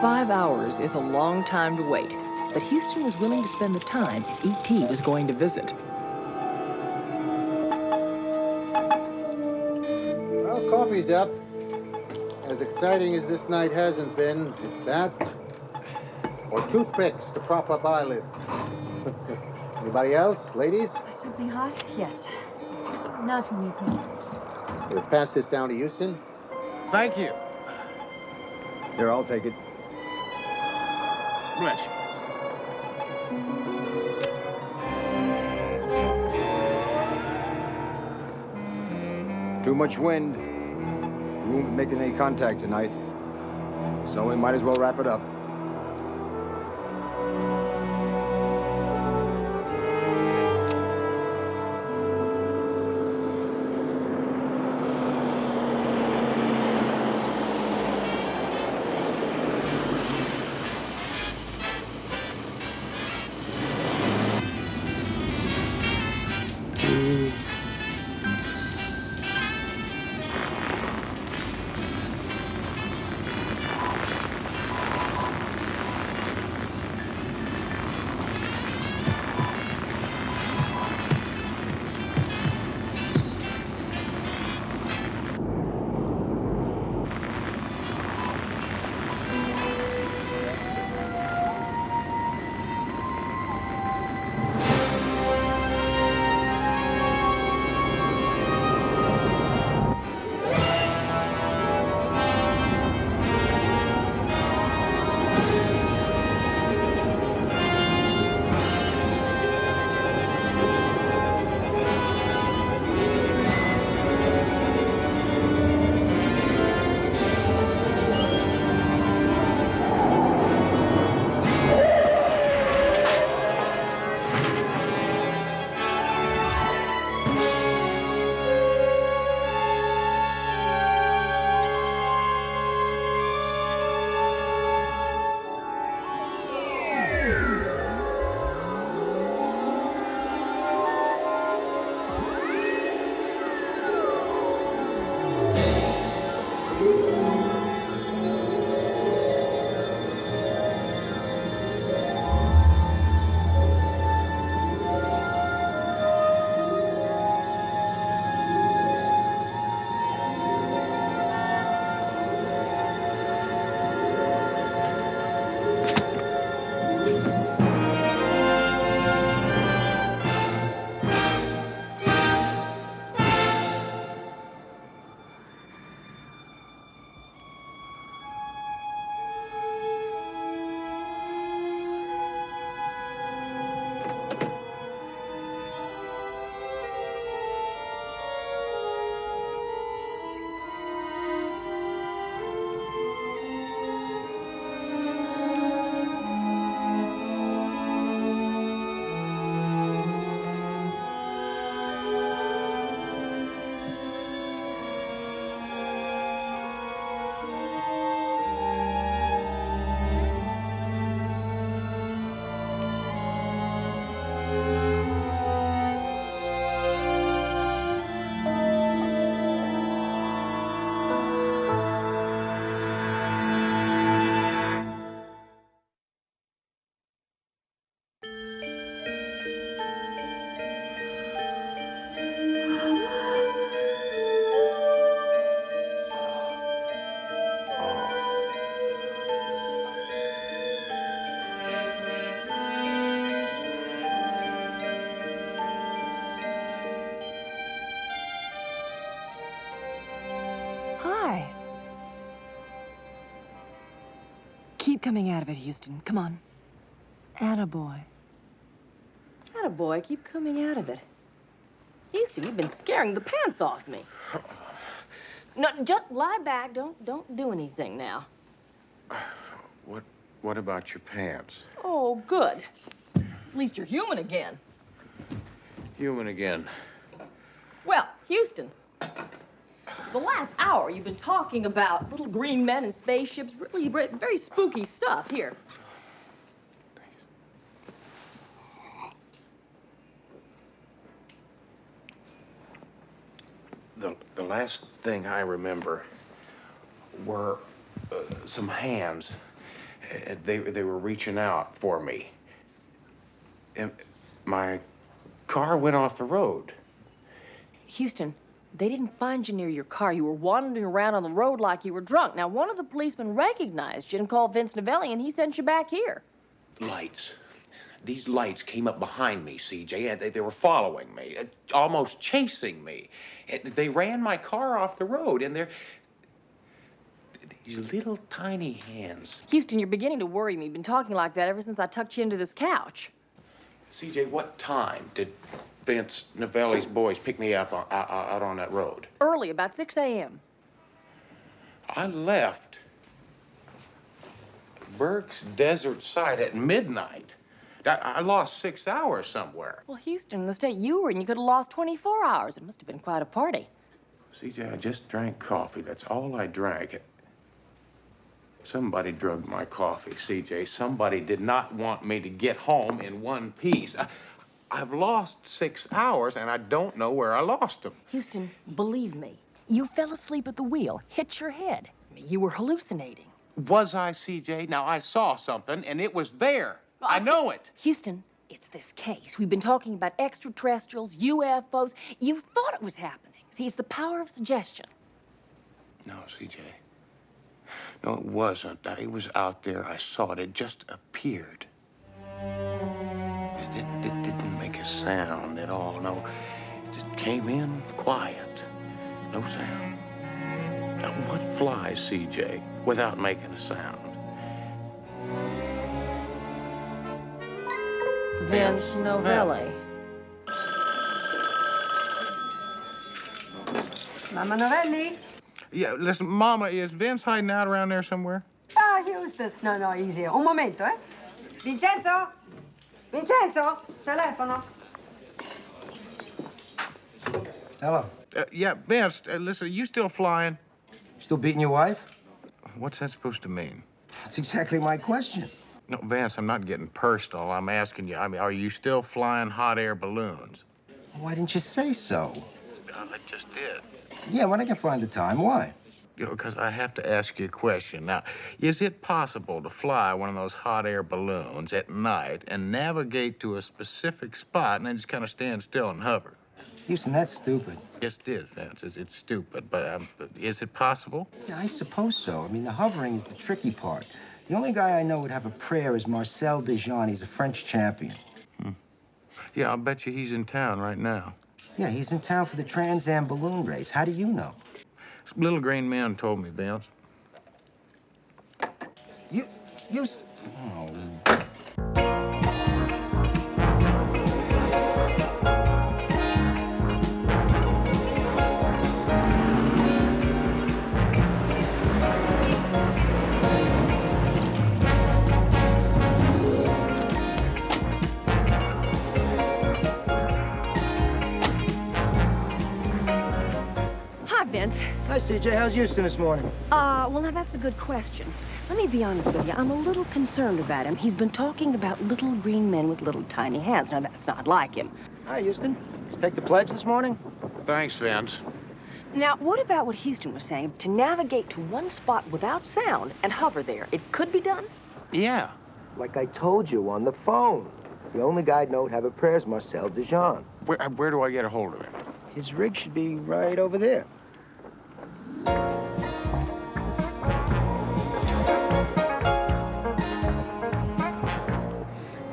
5 hours is a long time to wait, but Houston was willing to spend the time if E.T. was going to visit. Well, coffee's up. As exciting as this night hasn't been, it's that. Or toothpicks to prop up eyelids. Anybody else? Ladies? Something hot? Yes. Not for me, please. We'll pass this down to Houston. Thank you. Here, I'll take it. Bless you. Too much wind. We won't be making any contact tonight. So we might as well wrap it up. Keep coming out of it, Houston. Come on. Attaboy. Attaboy, keep coming out of it. Houston, you've been scaring the pants off me. No, just lie back. Don't do anything now. What about your pants? Oh, good. At least you're human again. Human again. Well, Houston, the last hour you've been talking about little green men and spaceships, really very spooky stuff. Here. The last thing I remember were some hands. They were reaching out for me. And my car went off the road. Houston, they didn't find you near your car. You were wandering around on the road like you were drunk. Now, one of the policemen recognized you and called Vince Novelli, and he sent you back here. Lights. These lights came up behind me, CJ, and they were following me, almost chasing me. And they ran my car off the road, and they're these little tiny hands. Houston, you're beginning to worry me. You've been talking like that ever since I tucked you into this couch. CJ, what time did Vince Novelli's boys pick me up out on that road? Early, about 6 a.m. I left Burke's desert site at midnight. I lost 6 hours somewhere. Well, Houston, in the state you were in, you could have lost 24 hours. It must have been quite a party. CJ, I just drank coffee. That's all I drank. Somebody drugged my coffee, CJ. Somebody did not want me to get home in one piece. I've lost 6 hours, and I don't know where I lost them. Houston, believe me, you fell asleep at the wheel, hit your head. You were hallucinating. Was I, CJ? Now, I saw something, and it was there. I know it. Houston, it's this case. We've been talking about extraterrestrials, UFOs. You thought it was happening. See, it's the power of suggestion. No, CJ. No, it wasn't. It was out there. I saw it. It just appeared. It didn't make a sound at all. No, it just came in quiet. No sound. Now, what flies, CJ, without making a sound? Vince Novelli. Mama Novelli? Yeah, listen, Mama, is Vince hiding out around there somewhere? Ah, Houston. No, he's here. Un momento, eh? Vincenzo? Vincenzo? Telefono. Hello. Yeah, Vince, listen, are you still flying? Still beating your wife? What's that supposed to mean? That's exactly my question. No, Vance, I'm not getting personal. I'm asking you, are you still flying hot air balloons? Why didn't you say so? I just did. Yeah, when I can find the time. Why? Because I have to ask you a question. Now, is it possible to fly one of those hot air balloons at night and navigate to a specific spot and then just kind of stand still and hover? Houston, that's stupid. Yes, it is, Vance. It's stupid, but is it possible? Yeah, I suppose so. I mean, the hovering is the tricky part. The only guy I know would have a prayer is Marcel Dejean. He's a French champion. Yeah, I'll bet you he's in town right now. Yeah, he's in town for the Trans Am balloon race. How do you know? Little green man told me, Vance. Oh. Hi, CJ. How's Houston this morning? Well, now that's a good question. Let me be honest with you. I'm a little concerned about him. He's been talking about little green men with little tiny hands. Now, that's not like him. Hi, Houston. Did you take the pledge this morning? Thanks, Vance. Now, what about what Houston was saying? To navigate to one spot without sound and hover there. It could be done? Yeah. Like I told you on the phone. The only guy I know would have a prayer is Marcel Dejean. Where do I get a hold of him? His rig should be right over there. I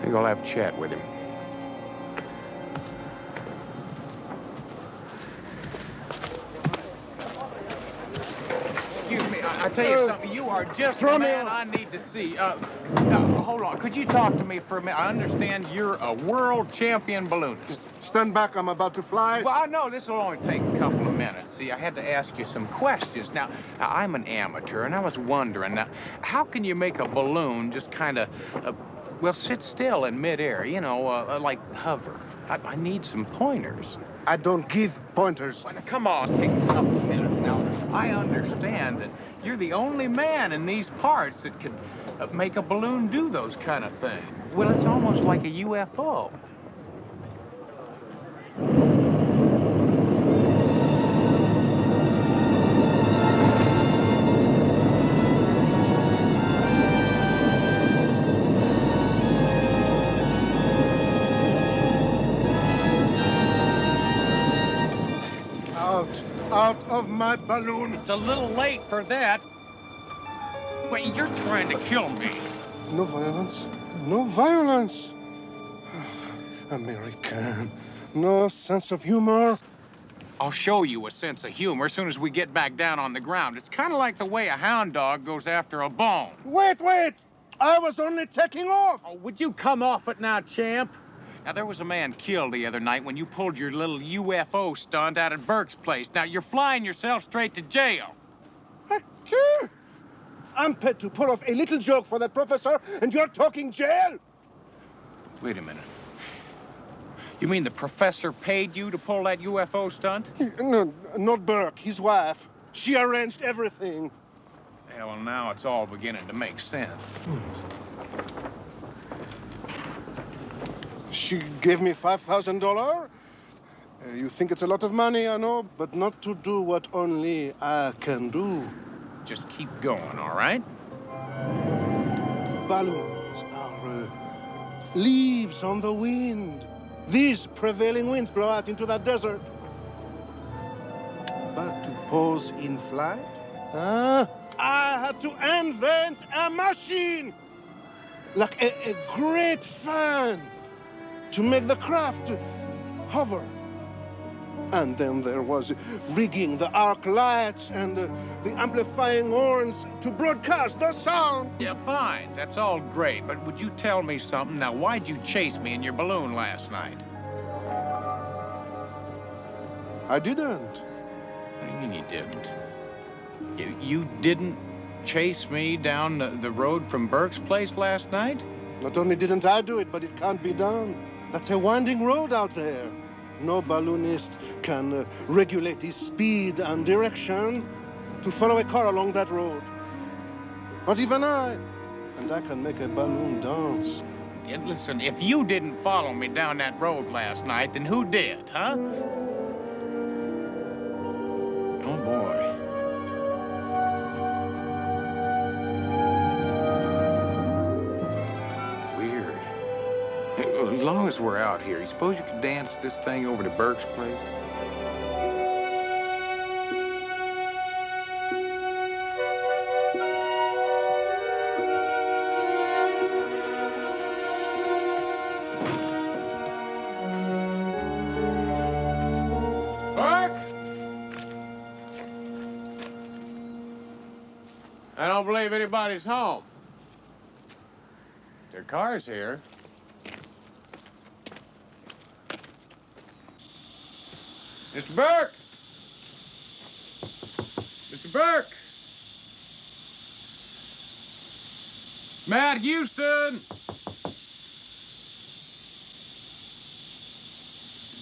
think I'll have a chat with him. Excuse me. I tell you something. You are just the man I need to see. Hold on. Could you talk to me for a minute? I understand you're a world champion balloonist. Stand back. I'm about to fly. Well, I know this will only take a couple of minutes. See, I had to ask you some questions. Now, I'm an amateur, and I was wondering, now, how can you make a balloon just kind of, well, sit still in midair, you know, like hover? I need some pointers. I don't give pointers. Well, come on, take a couple of minutes now. I understand that you're the only man in these parts that could make a balloon do those kind of things. Well, it's almost like a UFO. Out of my balloon. It's a little late for that. Wait, you're trying to kill me. No violence. No violence. American. No sense of humor. I'll show you a sense of humor as soon as we get back down on the ground. It's kind of like the way a hound dog goes after a bone. Wait. I was only taking off. Oh, would you come off it now, champ? Now, there was a man killed the other night when you pulled your little UFO stunt out at Burke's place. Now, you're flying yourself straight to jail. I'm paid to pull off a little joke for that professor, and you're talking jail? Wait a minute. You mean the professor paid you to pull that UFO stunt? No, not Burke, his wife. She arranged everything. Yeah, well, now it's all beginning to make sense. She gave me $5,000. You think it's a lot of money, I know, but not to do what only I can do. Just keep going, all right? Balloons are leaves on the wind. These prevailing winds blow out into that desert. But to pose in flight, I had to invent a machine. Like a great fan. To make the craft hover. And then there was rigging the arc lights and the amplifying horns to broadcast the sound. Yeah, fine. That's all great. But would you tell me something? Now, why'd you chase me in your balloon last night? I didn't. What do you mean you didn't? You didn't chase me down the road from Burke's place last night? Not only didn't I do it, but it can't be done. That's a winding road out there. No balloonist can regulate his speed and direction to follow a car along that road. Not even I. And I can make a balloon dance. And listen, if you didn't follow me down that road last night, then who did, huh? Oh, boy. As long as we're out here, you suppose you could dance this thing over to Burke's place? Burke? I don't believe anybody's home. Their car's here. Mr. Burke! Mr. Burke! Matt Houston!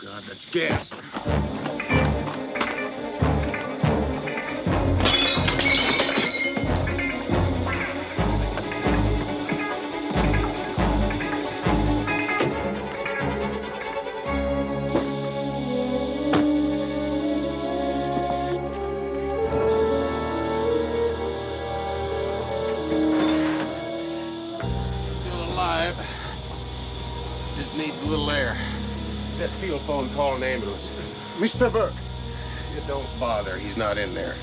God, that's gas. Needs a little air. Is that field phone call an ambulance? Mr. Burke. You don't bother. He's not in there.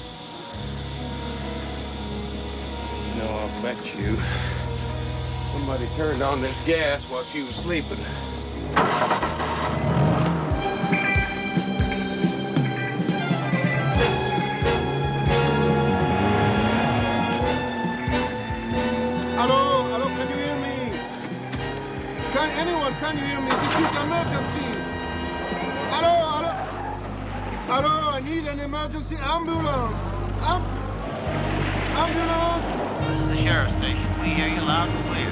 You know, I'll bet you somebody turned on this gas while she was sleeping. you hear me? This is emergency. Hello, hello. Hello, I need an emergency ambulance. Ambulance. This is the sheriff's station. We hear you loud and clear.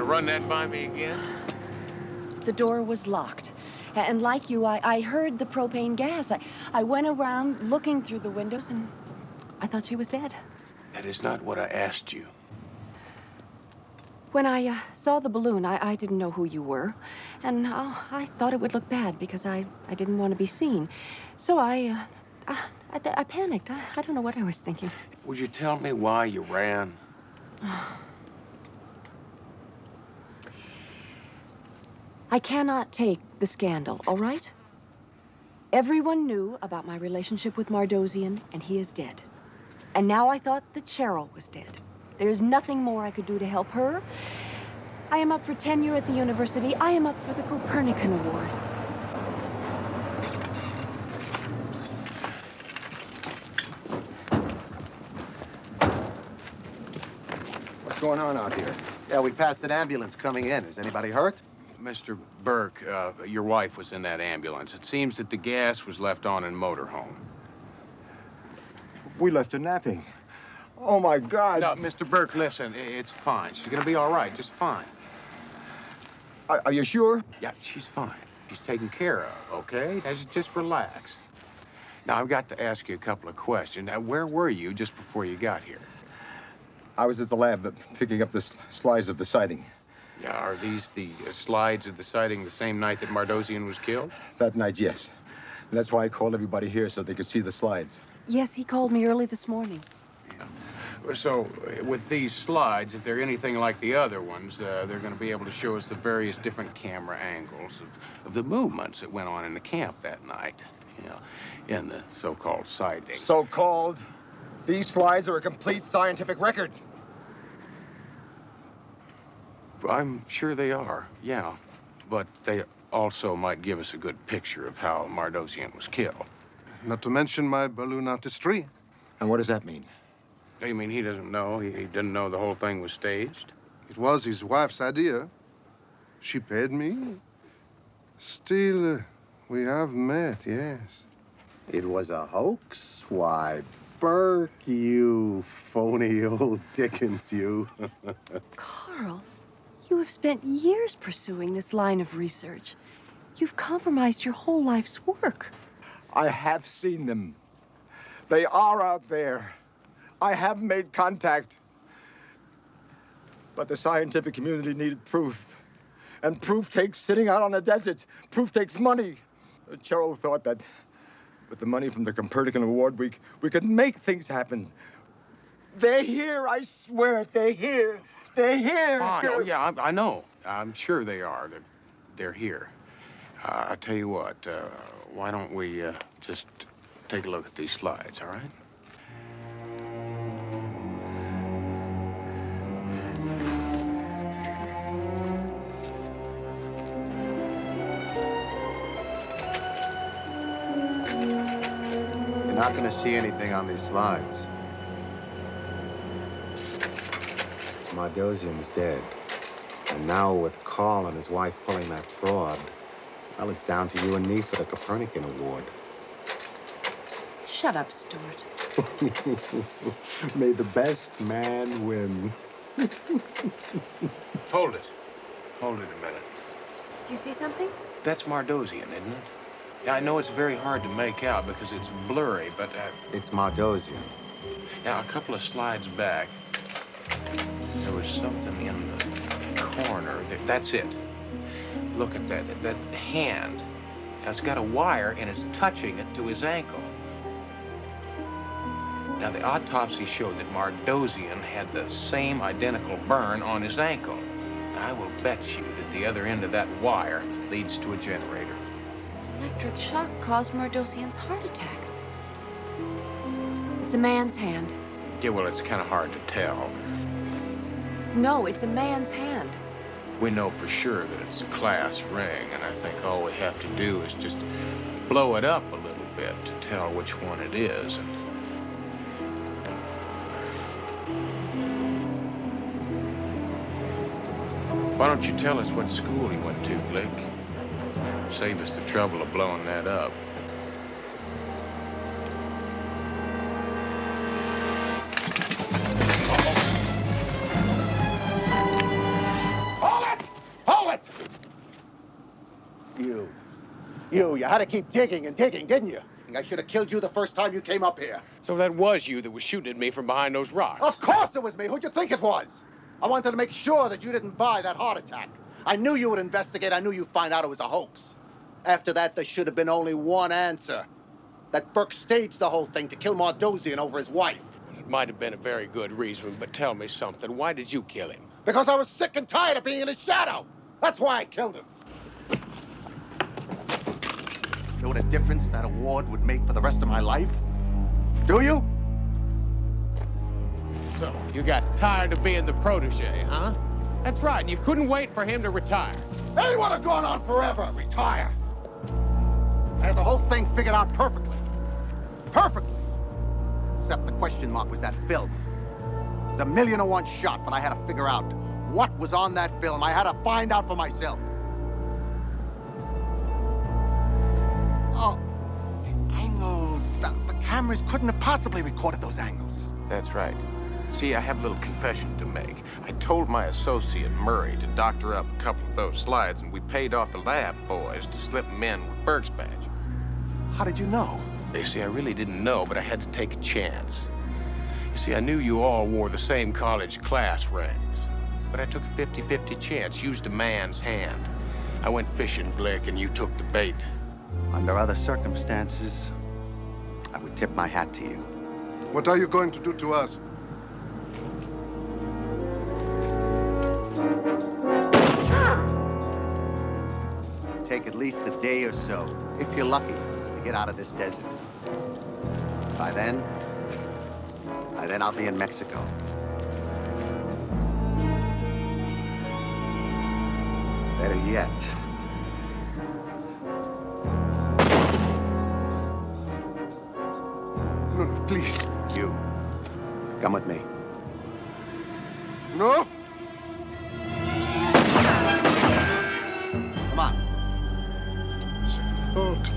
Run that by me again? The door was locked. And like you, I heard the propane gas. I went around looking through the windows, and I thought she was dead. That is not what I asked you. When I saw the balloon, I didn't know who you were. And I thought it would look bad because I didn't want to be seen. So I panicked. I don't know what I was thinking. Would you tell me why you ran? I cannot take the scandal, all right? Everyone knew about my relationship with Mardosian, and he is dead. And now I thought that Cheryl was dead. There's nothing more I could do to help her. I am up for tenure at the university. I am up for the Copernican Award. What's going on out here? Yeah, we passed an ambulance coming in. Is anybody hurt? Mr. Burke, your wife was in that ambulance. It seems that the gas was left on in motorhome. We left her napping. Oh, my God. No, Mr. Burke, listen, it's fine. She's gonna be all right, just fine. Are you sure? Yeah, she's fine. She's taken care of, okay? Just relax. Now, I've got to ask you a couple of questions. Now, where were you just before you got here? I was at the lab picking up the slides of the sighting. Yeah, are these the slides of the sighting the same night that Mardosian was killed? That night, yes. And that's why I called everybody here so they could see the slides. Yes, he called me early this morning. So, with these slides, if they're anything like the other ones, they're going to be able to show us the various different camera angles of the movements that went on in the camp that night, you know, in the so-called sighting. So-called? These slides are a complete scientific record. I'm sure they are, yeah. But they also might give us a good picture of how Mardosian was killed. Not to mention my balloon artistry. And what does that mean? You mean he doesn't know? He didn't know the whole thing was staged? It was his wife's idea. She paid me. Still, we have met, yes. It was a hoax? Why, Burke, you phony old Dickens, you. Carl, you have spent years pursuing this line of research. You've compromised your whole life's work. I have seen them. They are out there. I have made contact. But the scientific community needed proof. And proof takes sitting out on a desert. Proof takes money. Cheryl thought that with the money from the Copernican Award, we could make things happen. They're here, I swear it. They're here. They're here. Fine. Oh, yeah, I know. I'm sure they are. They're here. I'll tell you what, why don't we just take a look at these slides, all right? You're not going to see anything on these slides. Mardosian's dead. And now with Carl and his wife pulling that fraud, well, it's down to you and me for the Copernican Award. Shut up, Stuart. May the best man win. Hold it. Hold it a minute. Do you see something? That's Mardosian, isn't it? Yeah, I know it's very hard to make out because it's blurry, but... It's Mardosian. Now, a couple of slides back, there was something in the corner. That's it. Look at that. That hand. Now, it's got a wire, and it's touching it to his ankle. Now, the autopsy showed that Mardosian had the same identical burn on his ankle. I will bet you that the other end of that wire leads to a generator. Electric shock caused Mardosian's heart attack. It's a man's hand. Yeah, well, it's kind of hard to tell. No, it's a man's hand. We know for sure that it's a class ring, and I think all we have to do is just blow it up a little bit to tell which one it is. Why don't you tell us what school he went to, Glick? Save us the trouble of blowing that up. Hold it! Hold it! You had to keep digging and digging, didn't you? I should have killed you the first time you came up here. So that was you that was shooting at me from behind those rocks? Of course it was me. Who'd you think it was? I wanted to make sure that you didn't buy that heart attack. I knew you would investigate. I knew you'd find out it was a hoax. After that, there should have been only one answer. That Burke staged the whole thing to kill Mardosian over his wife. It might have been a very good reason, but tell me something. Why did you kill him? Because I was sick and tired of being in his shadow. That's why I killed him. You know what a difference that award would make for the rest of my life? Do you? So, you got tired of being the protege, huh? That's right, and you couldn't wait for him to retire. He would have gone on forever. Retire. I had the whole thing figured out perfectly. Perfectly. Except the question mark was that film. It was a 1,000,000-to-1 shot, but I had to figure out what was on that film. I had to find out for myself. Oh, the angles. The cameras couldn't have possibly recorded those angles. That's right. See, I have a little confession to make. I told my associate, Murray, to doctor up a couple of those slides, and we paid off the lab boys to slip them in with Burke's badge. How did you know? You see, I really didn't know, but I had to take a chance. You see, I knew you all wore the same college class rings, but I took a 50-50 chance, used a man's hand. I went fishing, Glick, and you took the bait. Under other circumstances, I would tip my hat to you. What are you going to do to us? Take at least a day or so, if you're lucky, to get out of this desert. By then I'll be in Mexico. Better yet, No, please. you, come with me. No? Come on. Hold.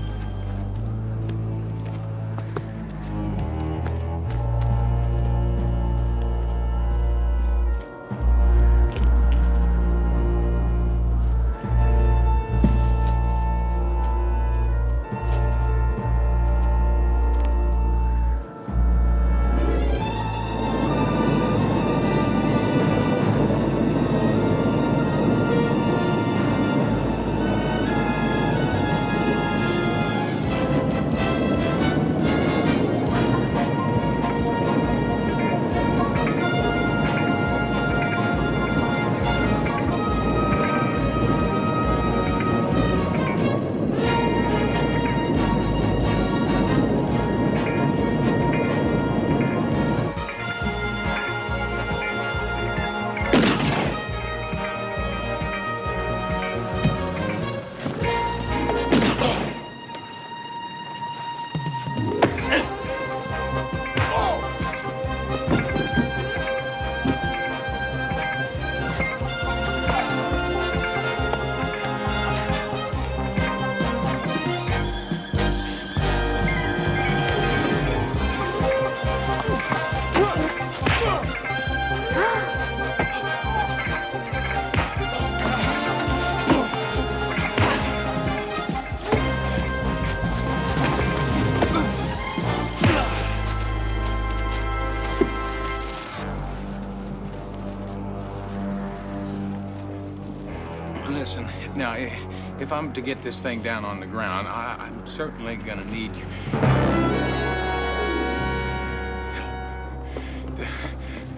Now, if I'm to get this thing down on the ground, I'm certainly gonna need you.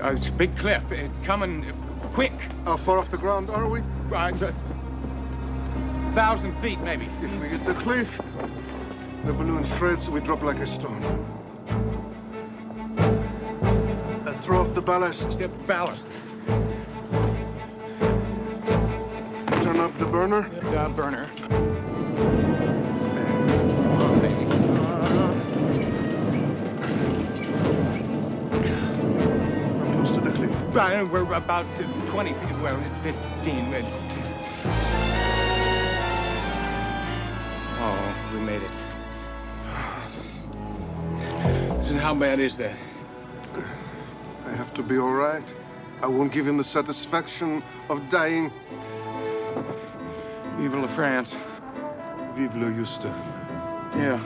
It's a big cliff. It's coming quick. How far off the ground are we? 1,000 feet, maybe. If we hit the cliff, the balloon shreds, we drop like a stone. Throw off the ballast. Step ballast. Turn up the burner. Burner. We're close to the cliff. We're about 20 feet. Well, it's 15. Oh, we made it. So how bad is that? I have to be all right. I won't give him the satisfaction of dying. Vive la France. Vive le Houston. Yeah.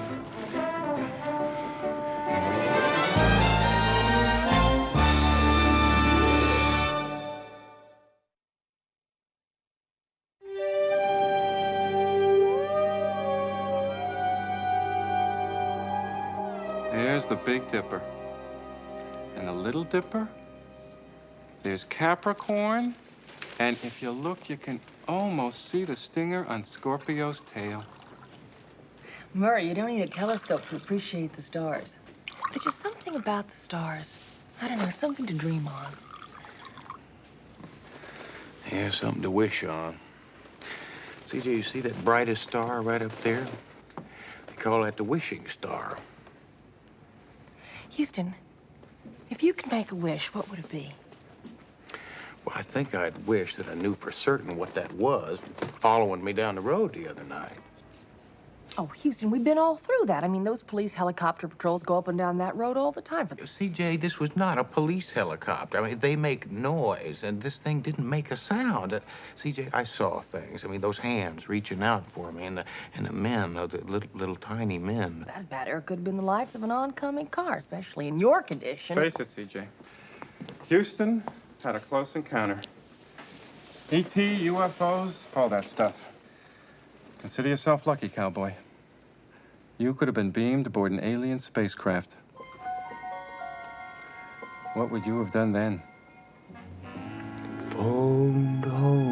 There's the Big Dipper. And the Little Dipper. There's Capricorn. And if you look, you can almost see the stinger on Scorpio's tail. Murray, you don't need a telescope to appreciate the stars. There's just something about the stars. I don't know, something to dream on. Yeah, something to wish on. CJ, you see that brightest star right up there? They call that the wishing star. Houston, if you could make a wish, what would it be? Well, I think I'd wish that I knew for certain what that was following me down the road the other night. Oh, Houston, we've been all through that. I mean, those police helicopter patrols go up and down that road all the time. CJ, this was not a police helicopter. I mean, they make noise, and this thing didn't make a sound. CJ, I saw things. I mean, those hands reaching out for me, and the men, the little tiny men. That better could have been the lights of an oncoming car, especially in your condition. Face it, CJ. Houston had a close encounter. ET, UFOs, all that stuff. Consider yourself lucky, cowboy. You could have been beamed aboard an alien spacecraft. What would you have done then? Phoned home.